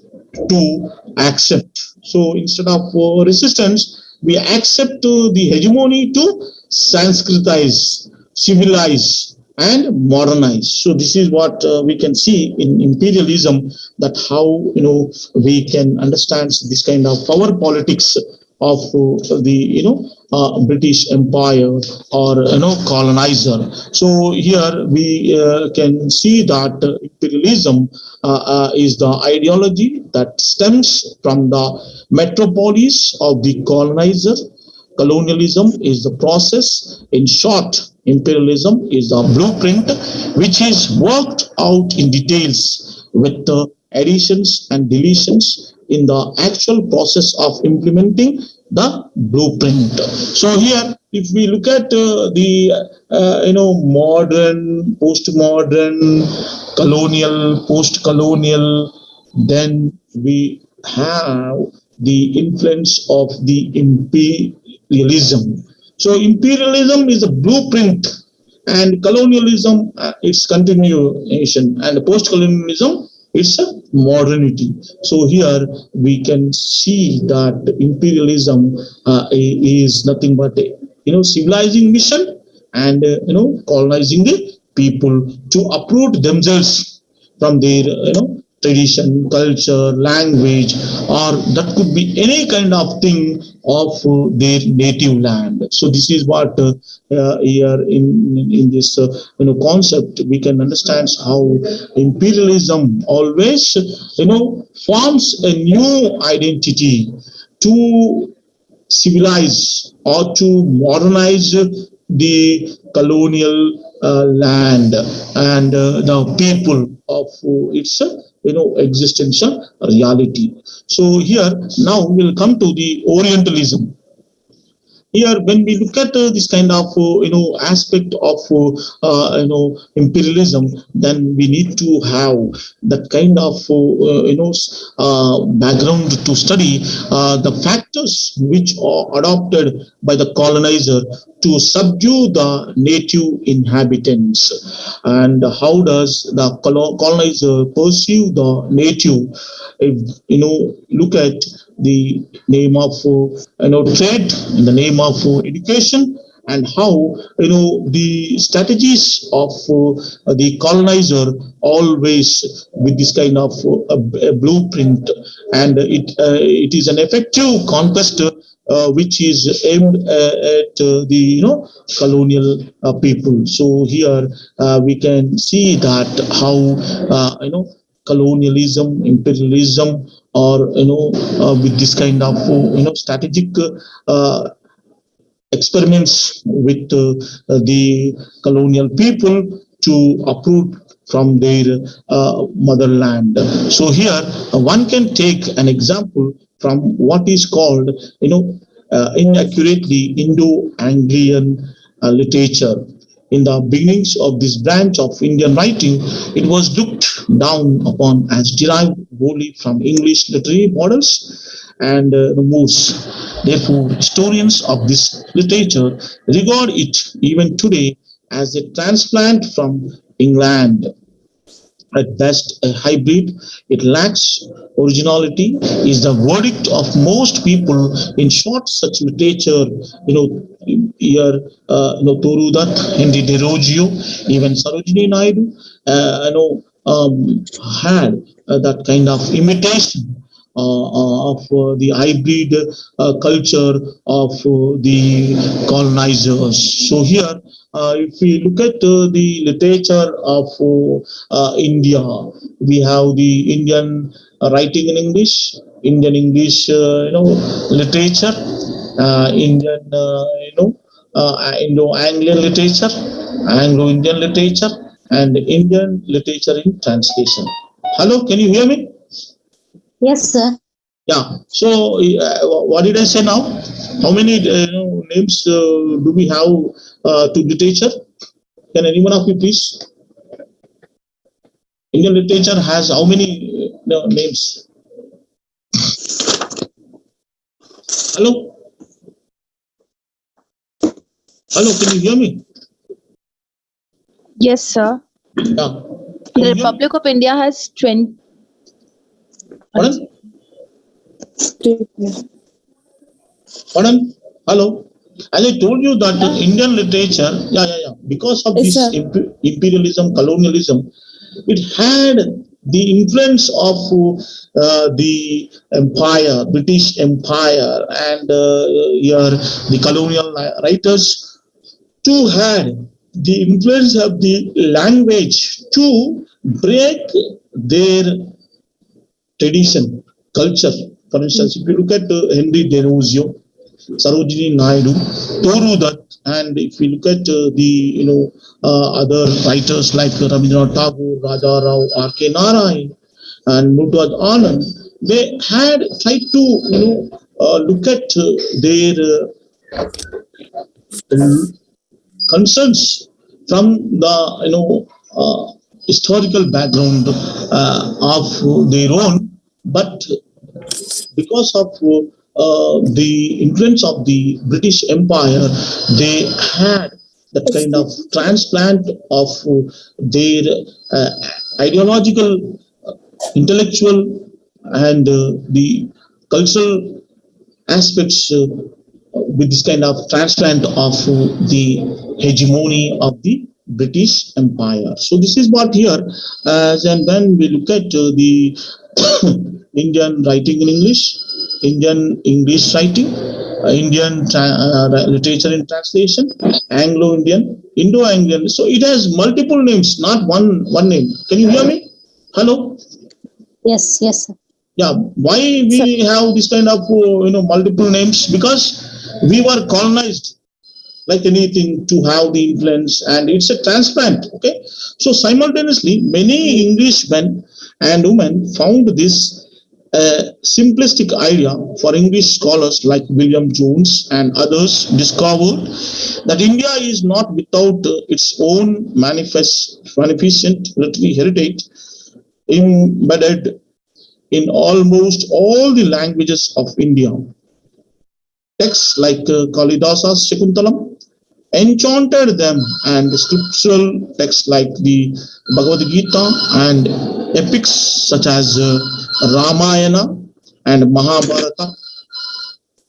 to accept. So instead of resistance, we accept the hegemony to Sanskritize, civilize, and modernize. So this is what we can see in imperialism, that how we can understand this kind of power politics of the British Empire or colonizer. So here we can see that imperialism is the ideology that stems from the metropolis of the colonizer. Colonialism is the process. In short, imperialism is a blueprint which is worked out in details with the additions and deletions in the actual process of implementing the blueprint. So here, if we look at the modern, postmodern, colonial, post-colonial, then we have the influence of the imperialism. So imperialism is a blueprint, and colonialism its continuation, and post-colonialism it's a modernity. So here we can see that imperialism is nothing but civilizing mission and colonizing the people to uproot themselves from their tradition, culture, language, or that could be any kind of thing of their native land. So this is what here in this concept we can understand how imperialism always forms a new identity to civilize or to modernize the colonial land and the people of its existential reality. So here now we'll come to the Orientalism. Here when we look at this kind of aspect of imperialism, then we need to have that kind of background to study the factors which are adopted by the colonizer to subdue the native inhabitants, and how does the colonizer perceive the native. If look at the name of trade, in the name of education, and how the strategies of the colonizer always with this kind of a blueprint, and it is an effective conquest which is aimed at the colonial people. So here we can see that how colonialism, imperialism, or with this kind of strategic experiments with the colonial people to uproot from their motherland. So here one can take an example from what is called inaccurately Indo-Anglian literature. In the beginnings of this branch of Indian writing, it was looked down upon as derived wholly from English literary models and moods. Therefore, historians of this literature regard it even today as a transplant from England. At best, a hybrid. It lacks originality, is the verdict of most people. In short, such literature, here, Toru Dutt, Henry Desrosiers, even Sarojini Naidu, had that kind of imitation of the hybrid culture of the colonizers. So here, if we look at the literature of India, we have the Indian writing in English, Indian English, literature, Indian, Indo-Anglian literature, Anglo-Indian literature, and Indian literature in translation. Hello, can you hear me? Yes, sir. Yeah. So, what did I say now? How many names do we have to literature? Can any one of you please? Indian literature has how many names? Hello? Hello, can you hear me? Yes, sir. Yeah. The Republic of India has 20. Pardon? Pardon? Hello? As I told you that Indian literature, because of Yes, this sir. imperialism, colonialism, it had the influence of the empire, British Empire, and here the colonial writers to had the influence of the language to break their tradition, culture. For instance, if you look at Henry Derozio, Sarojini Naidu, Toru Dutt, and if you look at other writers like Rabindranath Tagore, Raja Rao, R.K. Narayan, and Murtad Anand, they had tried to look at their concerns from the historical background of their own, but because of the influence of the British Empire, they had that kind of transplant of their ideological, intellectual, and the cultural aspects with this kind of transplant of the hegemony of the British Empire. So this is what here, and when we look at the Indian writing in English, Indian English writing, Indian literature in translation, Anglo-Indian, Indo-Anglian. So it has multiple names, not one name. Can you hear me? Hello? Yes, yes, sir. Yeah. Why we have this kind of multiple names? Because we were colonized like anything to have the influence, and it's a transplant. Okay. So simultaneously, many English men and women found this simplistic idea for English scholars like William Jones and others discovered that India is not without its own magnificent literary heritage embedded in almost all the languages of India. Texts like Kalidasa's Shakuntalam enchanted them, and scriptural texts like the Bhagavad Gita and epics such as Ramayana and Mahabharata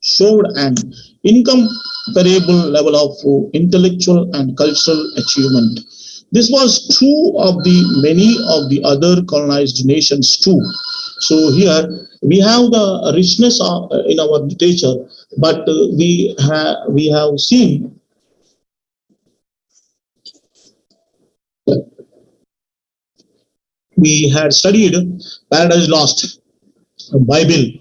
showed an incomparable level of intellectual and cultural achievement. This was true of the many of the other colonized nations too. So here we have the richness in our literature, but we have seen we had studied Paradise Lost, Bible,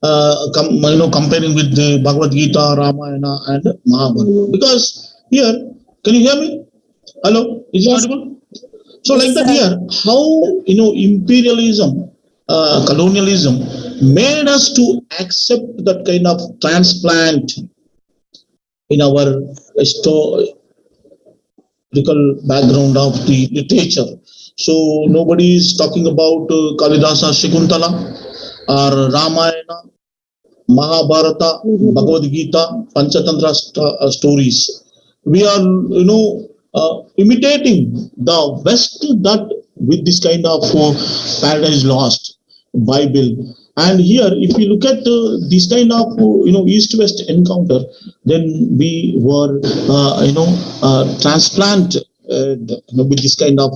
comparing with the Bhagavad Gita, Ramayana, and Mahabharata. Because here, can you hear me? Hello, is it audible? So like that here, how imperialism, colonialism made us to accept that kind of transplant in our historical background of the literature. So nobody is talking about Kalidasa Shakuntala or Ramayana, Mahabharata, Bhagavad Gita, Panchatantra stories. We are, imitating the West that with this kind of Paradise Lost, Bible. And here, if you look at this kind of East-West encounter, then we were transplant with this kind of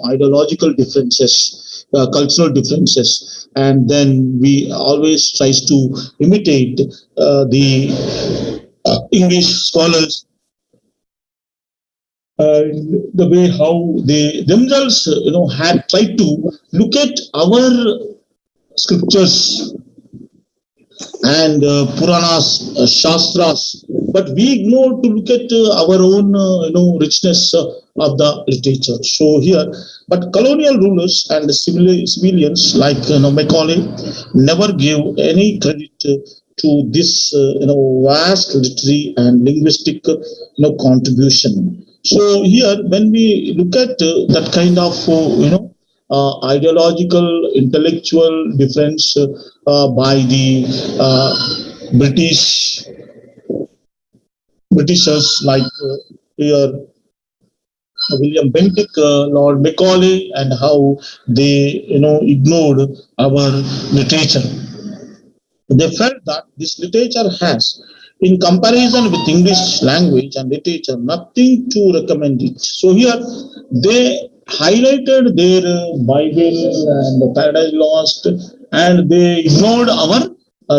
ideological differences, cultural differences, and then we always tries to imitate the English scholars. The way how they themselves, had tried to look at our scriptures and Puranas, Shastras, but we ignore to look at our own, richness of the literature. So here, but colonial rulers and civilians like Macaulay never gave any credit to this, vast literary and linguistic, contribution. So here, when we look at that kind of, ideological, intellectual difference by the Britishers like here William Bentinck, Lord Macaulay, and how they ignored our literature. They felt that this literature has, in comparison with English language and literature, nothing to recommend it. So here they highlighted their Bible and the Paradise Lost, and they ignored our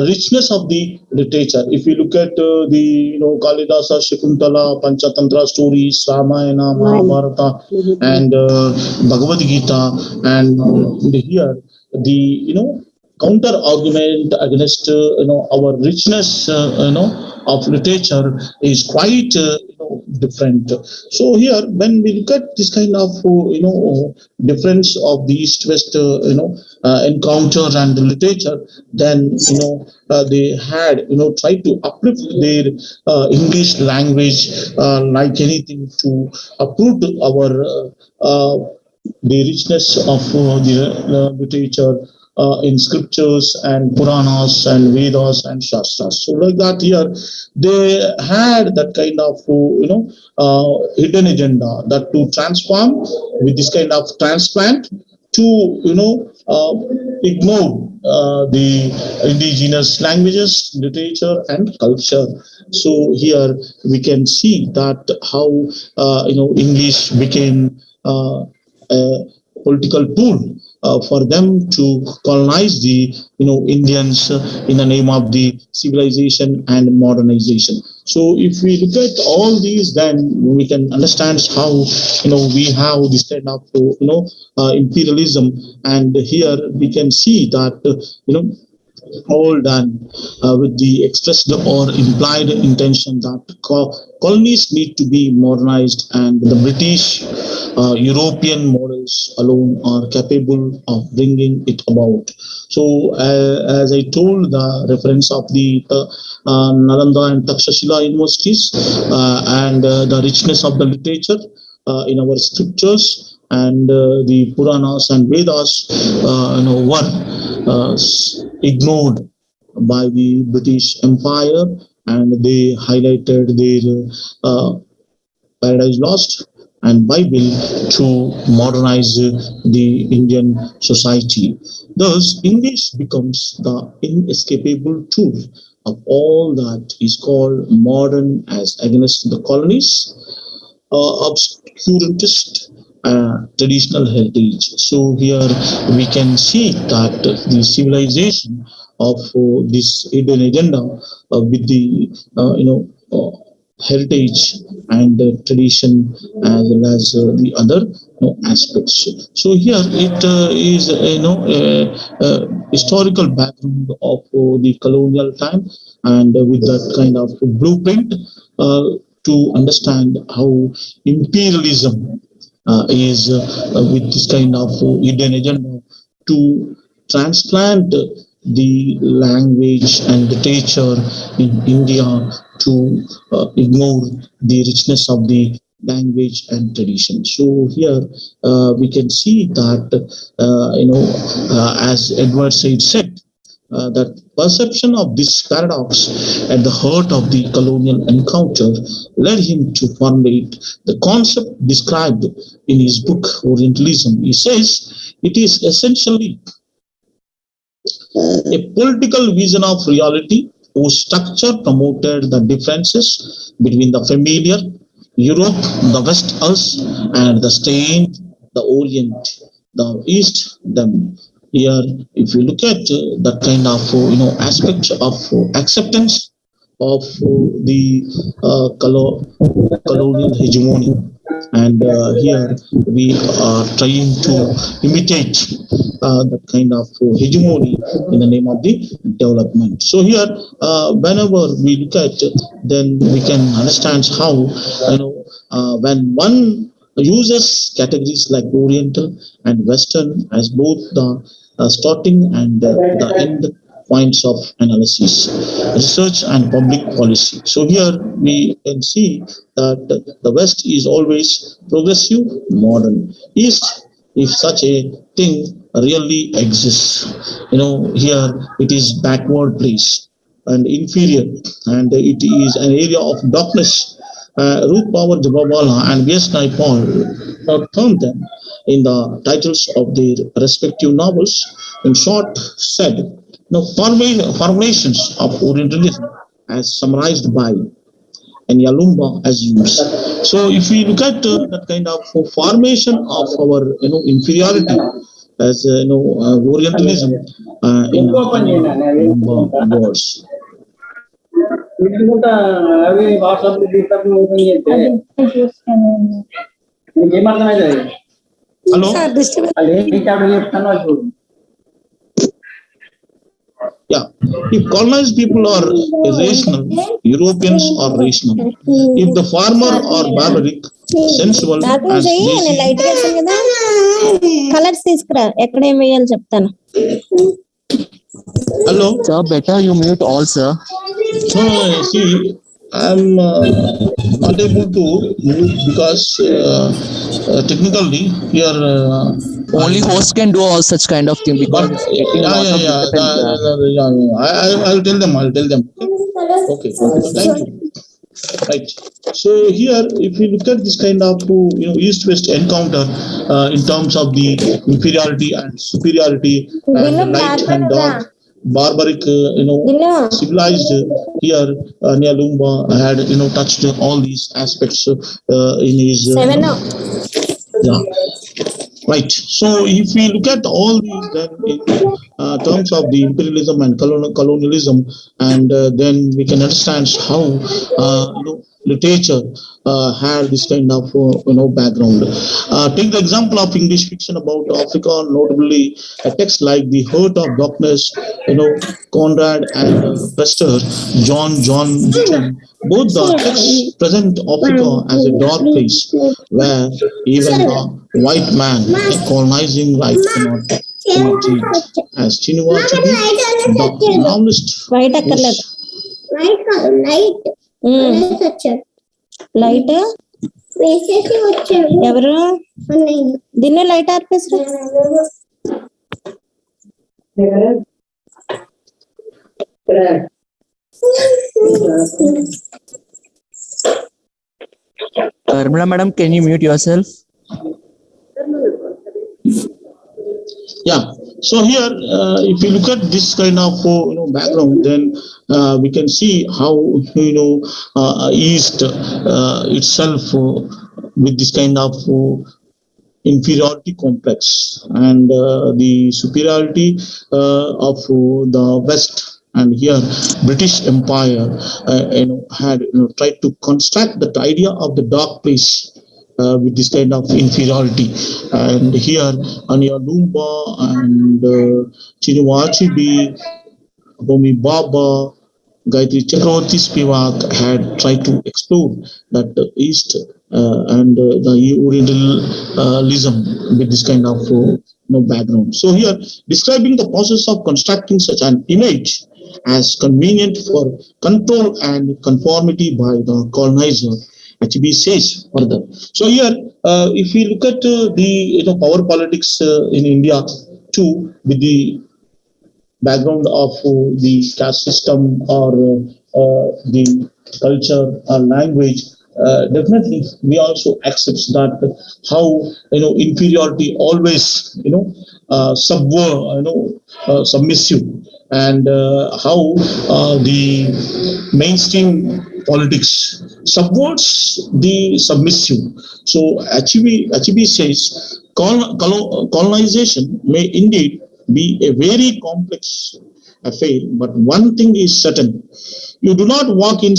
richness of the literature. If we look at the Kalidasa, Shakuntala, Panchatantra stories, Ramayana, Mahabharata, and Bhagavad Gita, and here the counter argument against our richness of literature is quite different. So here, when we look at this kind of difference of the East West encounter and the literature, then they had tried to uplift their English language like anything to prove to our the richness of the literature in scriptures and Puranas and Vedas and Shastras. So like that here, they had that kind of hidden agenda that to transform with this kind of transplant to ignore the indigenous languages, literature, and culture. So here we can see that how English became a political tool for them to colonize the Indians in the name of the civilization and modernization. So if we look at all these, then we can understand how we have this kind of imperialism, and here we can see that all done with the expressed or implied intention that colonies need to be modernized, and the British European models alone are capable of bringing it about. So, as I told, the reference of the Nalanda and Takshashila universities and the richness of the literature in our scriptures and the Puranas and Vedas were ignored by the British Empire, and they highlighted their Paradise Lost and Bible to modernize the Indian society. Thus, English becomes the inescapable tool of all that is called modern as against the colonies, obscurantist traditional heritage. So here we can see that the civilization of this hidden agenda with the heritage and tradition as well as the other aspects. So here it is historical background of the colonial time, and with that kind of blueprint to understand how imperialism is with this kind of hidden agenda to transplant the language and literature in India to ignore the richness of the language and tradition. So here we can see that as Edward Said said, that perception of this paradox at the heart of the colonial encounter led him to formulate the concept described in his book Orientalism. He says it is essentially a political vision of reality whose structure promoted the differences between the familiar Europe, the West us, and the strange, the Orient, the East them. Here, if you look at that kind of aspect of acceptance of the colonial hegemony, and here we are trying to imitate that kind of hegemony in the name of the development. So here, whenever we look at, then we can understand how when one uses categories like Oriental and Western as both the starting and the end points of analysis, research and public policy. So here we can see that the West is always progressive, modern. East, if such a thing really exists, here it is backward place and inferior, and it is an area of darkness. Ruth Power Jababala and V.S. Naipaul termed them in the titles of their respective novels. In short, said, formulations of Orientalism as summarized by and Yalumba as used. So if we look at that kind of formation of our inferiority as Orientalism in words. Hello? Yeah. If colonized people are irrational, Europeans are rational. If the former are barbaric, sensual, and lazy, colours తీసుకురా ఎక్కడ ఏం వేయాలి చెప్తాను. hello? Sir, better you mute all, sir. No, see, I'm not able to move because technically here Only host can do all such kind of thing because but it's getting a lot of disturbance. I'll tell them. Okay. Thank you. Right. So here, if you look at this kind of east-west encounter in terms of the inferiority and superiority and light and dark, barbaric, civilized. Here, Nyalumba had touched all these aspects in his. Yeah. Right. So if we look at all these, then in terms of the imperialism and colonialism, and then we can understand how literature had this kind of background. Take the example of English fiction about Africa, notably a text like The Heart of Darkness, Conrad and Preston, John Newton. Both the texts present Africa as a dark place where even a white man colonizing life cannot change. As Chinua Achebe, the novelist, light ఎవరు దీన్ని light ఆర్పేసరా Parmala madam, can you mute yourself? Yeah. So here, if you look at this kind of background, then we can see how East itself with this kind of inferiority complex and the superiority of the West. And here, British Empire, had tried to construct that idea of the dark place with this kind of inferiority. And here, Anyalumba and Chinua Achebe, Homi Baba, Gayatri Chakravarti Spivak had tried to explore that East and the Orientalism with this kind of background. So here, describing the process of constructing such an image as convenient for control and conformity by the colonizer, Achebe says further. So here, if we look at the power politics in India too, with the background of the caste system or the culture or language, definitely we also accept that how inferiority always submissive, and how the mainstream politics subverts the submissive. So Achebe says colonization may indeed be a very complex affair, but one thing is certain: you do not walk in,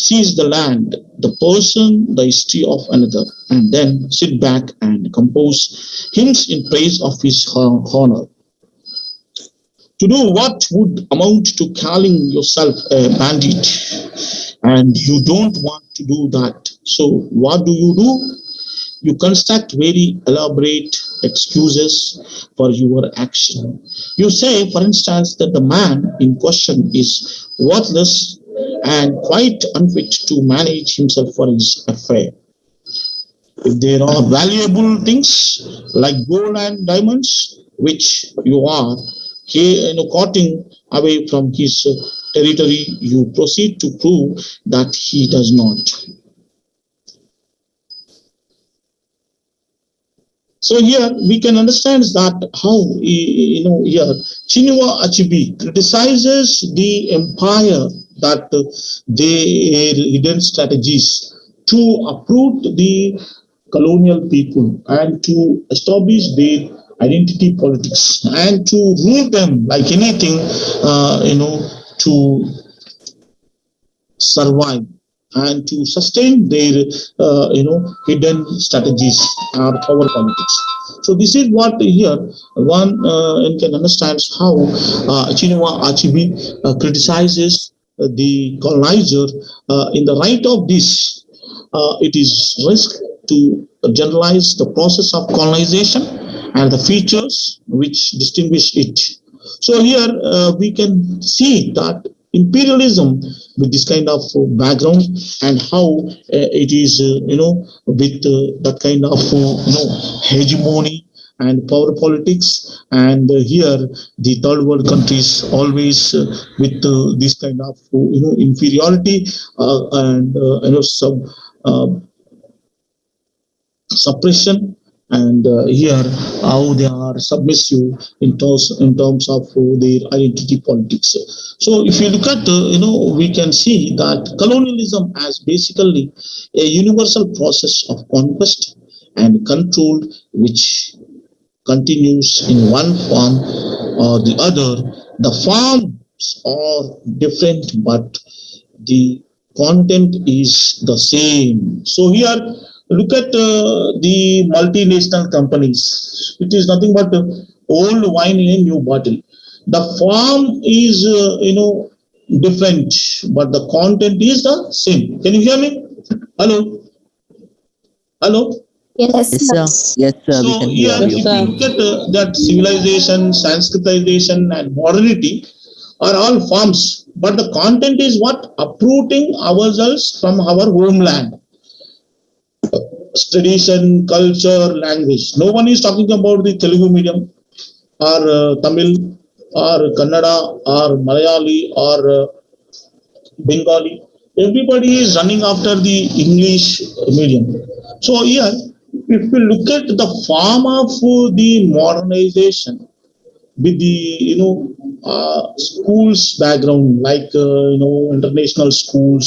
seize the land, the person, the history of another, and then sit back and compose hymns in praise of his honor. To do what would amount to calling yourself a bandit, and you don't want to do that. So what do? You construct very elaborate excuses for your action. You say, for instance, that the man in question is worthless and quite unfit to manage himself for his affair. If there are valuable things like gold and diamonds, which you are cutting away from his territory, you proceed to prove that he does not. So here we can understand that how here Chinua Achebe criticizes the empire that their hidden strategies to uproot the colonial people and to establish their identity politics and to rule them like anything, to survive and to sustain their hidden strategies or power politics. So this is what here one can understand how Chinua Achebe criticizes the colonizer in the right of this. It is risk to generalize the process of colonization and the features which distinguish it. So here we can see that imperialism with this kind of background and how it is with that kind of hegemony and power politics, and here the third world countries always with this kind of inferiority and suppression, and here how they are submissive in terms of their identity politics. So if you look at we can see that colonialism as basically a universal process of conquest and control which continues in one form or the other. The forms are different, but the content is the same. So here look at the multinational companies. It is nothing but old wine in a new bottle. The form is different, but the content is the same. Can you hear me? Hello. Yes, Yes, sir. Yes, sir. We So can here, hear if you. you look at that civilization, Sanskritization, and modernity are all forms, but the content is what? Uprooting ourselves from our homeland, tradition, culture, language. No one is talking about the Telugu medium or Tamil or Kannada or Malayali or Bengali. Everybody is running after the English medium. So here, if we look at the form of the modernization with the schools background, like international schools,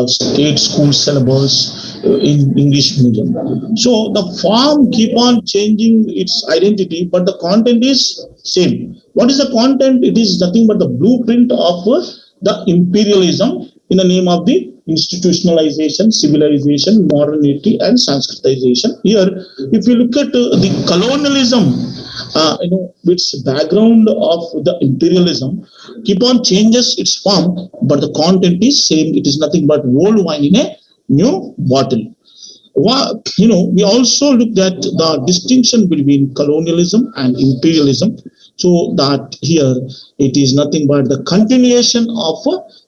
state school syllabus in English medium. So the form keep on changing its identity, but the content is same. What is the content? It is nothing but the blueprint of the imperialism in the name of the institutionalization, civilization, modernity, and Sanskritization. Here, if you look at the colonialism, its background of the imperialism keep on changes its form, but the content is same. It is nothing but old wine in a new bottle. We also looked at the distinction between colonialism and imperialism. So that here it is nothing but the continuation of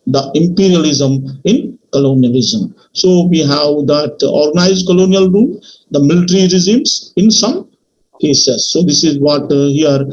the imperialism in colonialism. So we have that organized colonial rule, the military regimes in some cases. So this is what here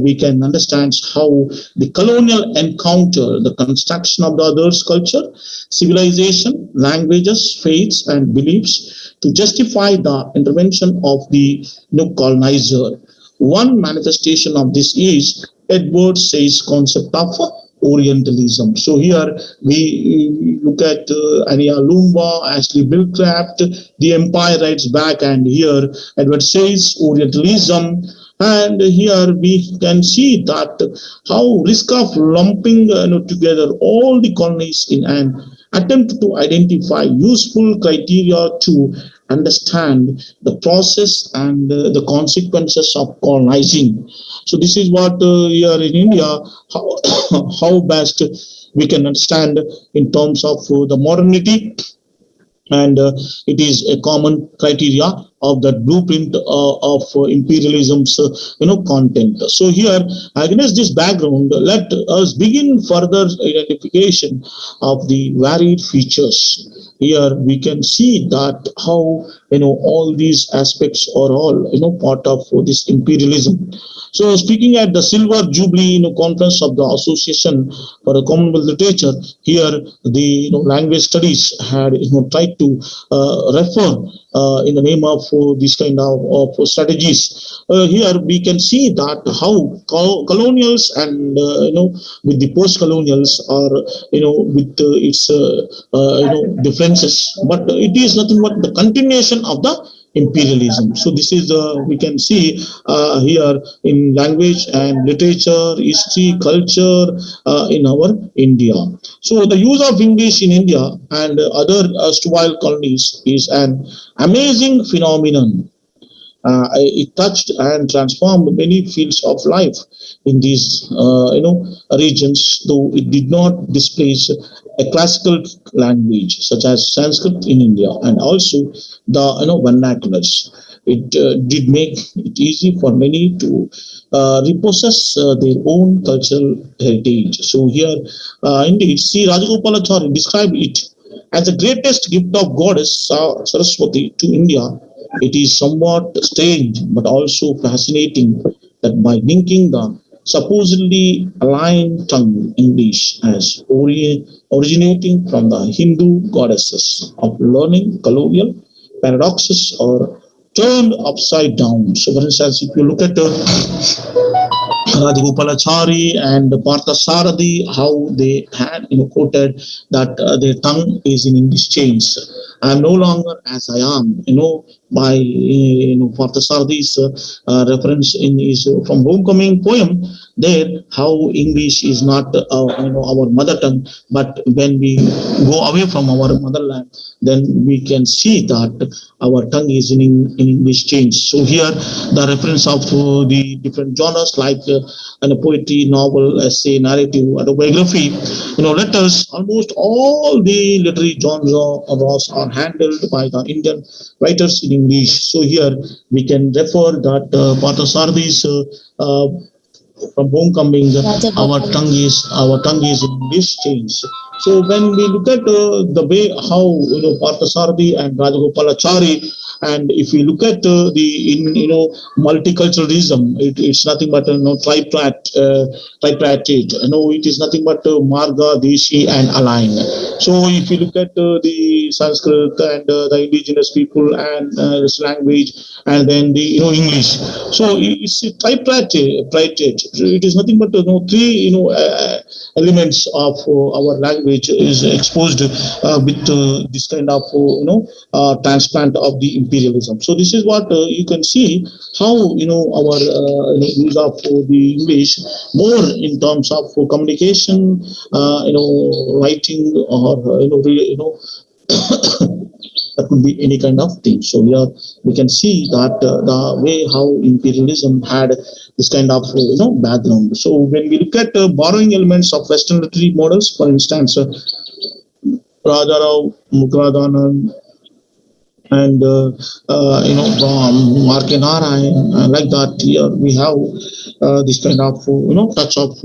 we can understand how the colonial encounter the construction of the other's culture, civilization, languages, faiths, and beliefs to justify the intervention of the new colonizer. One manifestation of this is Edward Said's concept of Orientalism. So here we look at Ania Lumba, Ashley Billcraft, The Empire Writes Back, and here Edward Said's Orientalism. And here we can see that how risk of lumping together all the colonies in an attempt to identify useful criteria to understand the process and the consequences of colonizing. So this is what here in India, how best we can understand in terms of the modernity, and it is a common criteria of that blueprint of imperialism's content. So here against this background, let us begin further identification of the varied features. Here we can see that how all these aspects are all part of this imperialism. So speaking at the Silver Jubilee conference of the Association for the Commonwealth Literature, here the language studies had tried to refer in the name of this kind of strategies. Here we can see that how colonials and with the post-colonials are with its differences, but it is nothing but the continuation of the imperialism. So this is we can see here in language and literature, history, culture in our India. So the use of English in India and other erstwhile colonies is an amazing phenomenon. It touched and transformed many fields of life in these regions, though it did not displace a classical language such as Sanskrit in India and also the vernaculars. It did make it easy for many to repossess their own cultural heritage. So here, indeed, C. Rajagopalachari described it as the greatest gift of goddess Saraswati to India. It is somewhat strange but also fascinating that by linking the supposedly aligned tongue English as originating from the Hindu goddesses of learning, colonial paradoxes are turned upside down. So, for instance, if you look at Rajagopalachari and Partha Saradi, how they had quoted that their tongue is in English chains. I am no longer as I am, by Partha Saradi's reference in his from Homecoming poem. There, how English is not our mother tongue, but when we go away from our motherland, then we can see that our tongue is in English change. So here, the reference of the different genres like poetry, novel, essay, narrative, autobiography, letters, almost all the literary genres are handled by the Indian writers in English. So here we can refer that Parthasarthi's from Homecoming, our tongue is in English change. So when we look at the way how Parthasarthi and Rajagopalachari, and if we look at multiculturalism, it's nothing but tripartite. It is nothing but Marga, Deshi, and Align. So if you look at the Sanskrit and the indigenous people and this language, and then the English, so it's a tripartite. It is nothing but three elements of our language is exposed with this kind of transplant of the imperialism. So this is what you can see how our use of the English more in terms of communication, writing, or that could be any kind of thing. So here we can see that the way how imperialism had this kind of background. So when we look at borrowing elements of Western literary models, for instance, Rajarao Mukradhanand and Marke Narayan, like that. Here we have this kind of touch of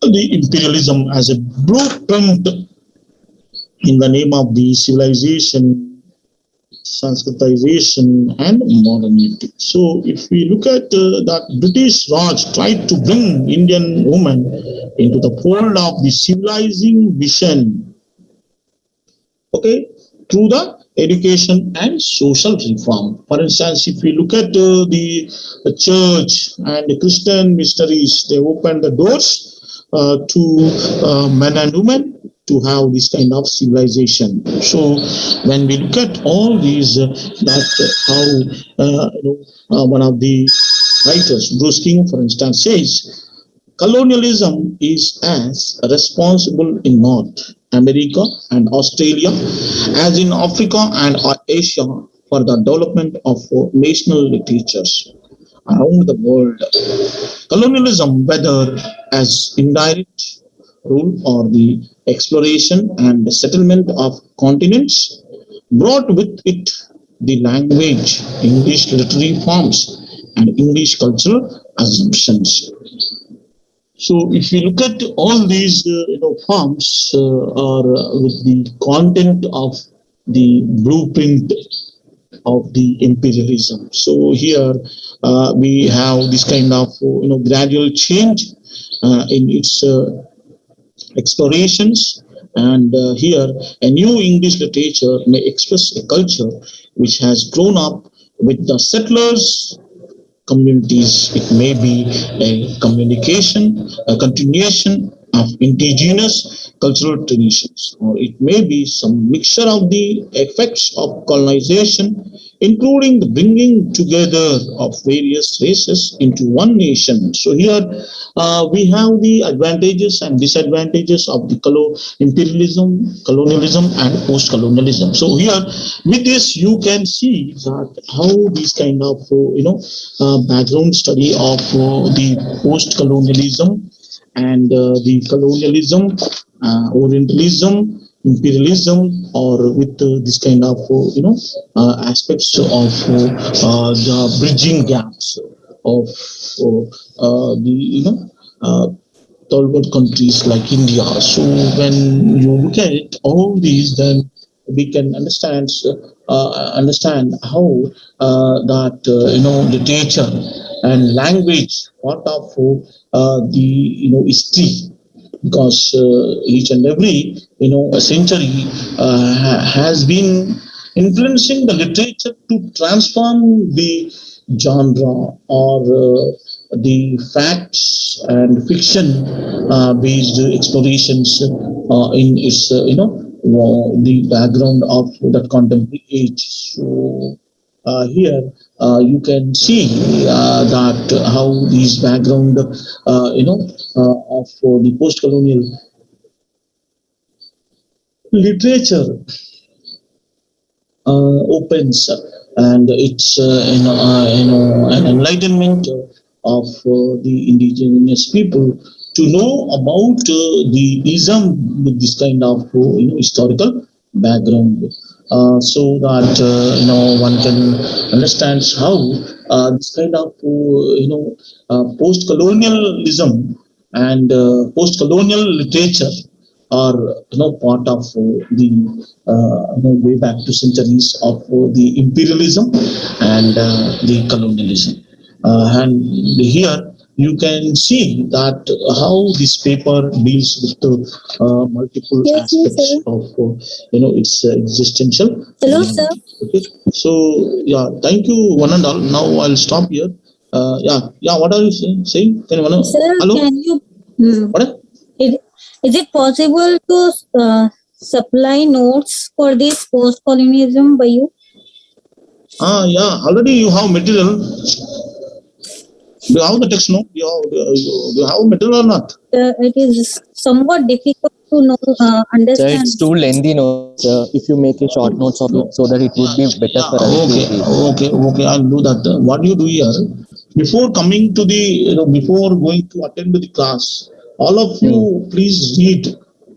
the imperialism as a blueprint in the name of the civilization, Sanskritization, and modernity. So if we look at that British Raj tried to bring Indian women into the fold of the civilizing vision, okay, through the education and social reform. For instance, if we look at the church and the Christian missionaries, they opened the doors to men and women to have this kind of civilization. So when we look at all these, how one of the writers, Bruce King, for instance, says, colonialism is as responsible in North America and Australia as in Africa and Asia for the development of national literatures around the world. Colonialism, whether as indirect rule or the exploration and settlement of continents, brought with it the language, English literary forms, and English cultural assumptions. So if you look at all these forms are with the content of the blueprint of the imperialism. So here we have this kind of gradual change in its explorations And here, a new English literature may express a culture which has grown up with the settlers' communities. It may be a communication, a continuation of indigenous cultural traditions, or it may be some mixture of the effects of colonization, including the bringing together of various races into one nation. So here we have the advantages and disadvantages of the imperialism, colonialism, and post-colonialism. So here, with this, you can see that how these kind of background study of the post-colonialism and the colonialism, Orientalism, imperialism, or with this kind of aspects of the bridging gaps of the third world countries like India. So when you look at all these, then we can understand how that literature and language part of the history, because each and every a century has been influencing the literature to transform the genre or the facts and fiction based explorations in its the background of that contemporary age. So here you can see that how these background of the post-colonial literature opens, and it's an enlightenment of the indigenous people to know about the ism with this kind of historical background, so that one can understand how this kind of post-colonialism and post-colonial literature are part of the way back to centuries of the imperialism and the colonialism. And here you can see that how this paper deals with the multiple Yes, yes, aspects sir. of its existential. Hello, sir. Okay. So yeah, thank you one and all. Now I'll stop here. Yeah. What are you saying? Can you Sir, hello? can you? What? Is, is it possible to supply notes for this post-colonialism by you? Yeah. Already you have material. Do you have the text? No. Do you have material or not? It is somewhat difficult to know, Sir, understand. it's too lengthy notes. If you make a short notes of it, so that it would be better for us to read. Okay. I'll do that. What you do here, before coming to the, before going to attend to the class, all of you please read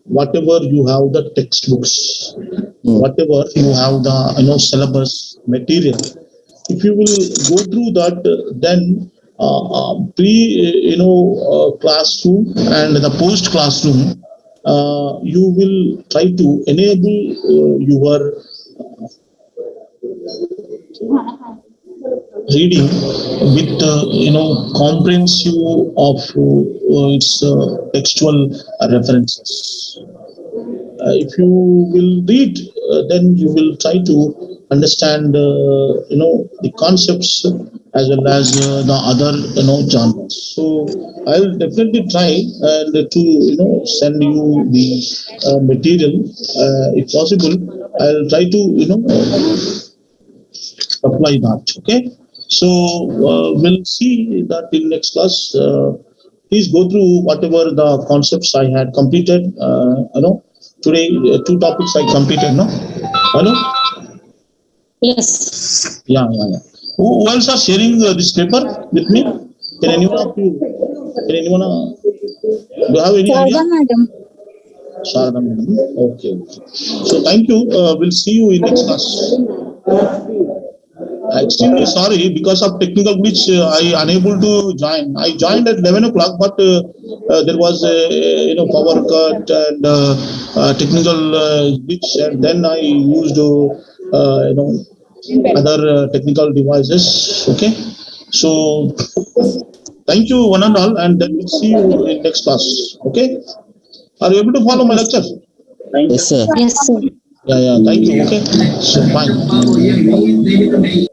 whatever you have the textbooks, whatever you have the syllabus material. If you will go through that, then pre classroom and the post classroom, you will try to enable your reading with comprehensive of its textual references. If you will read, then you will try to understand the concepts as well as the other genres. So I'll definitely try and to send you the material if possible. I'll try to apply that. Okay. So we'll see that in next class. Please go through whatever the concepts I had completed. Today 2 topics I completed. No, hello. Yes. Yeah. Who else are sharing this paper with me? Can anyone of you? Can anyone? Do you have any idea? Sharda madam. Sharda madam. Okay. So thank you. We'll see you in next class. Extremely sorry, because of technical glitch I unable to join. I joined at 11 o'clock, but there was a power cut and technical glitch, and then I used other technical devices. Okay, so thank you one and all, and then we'll see you in next class. Okay, are you able to follow my lecture? Yes, sir. Yes, sir. Yeah, thank you. Okay, so fine.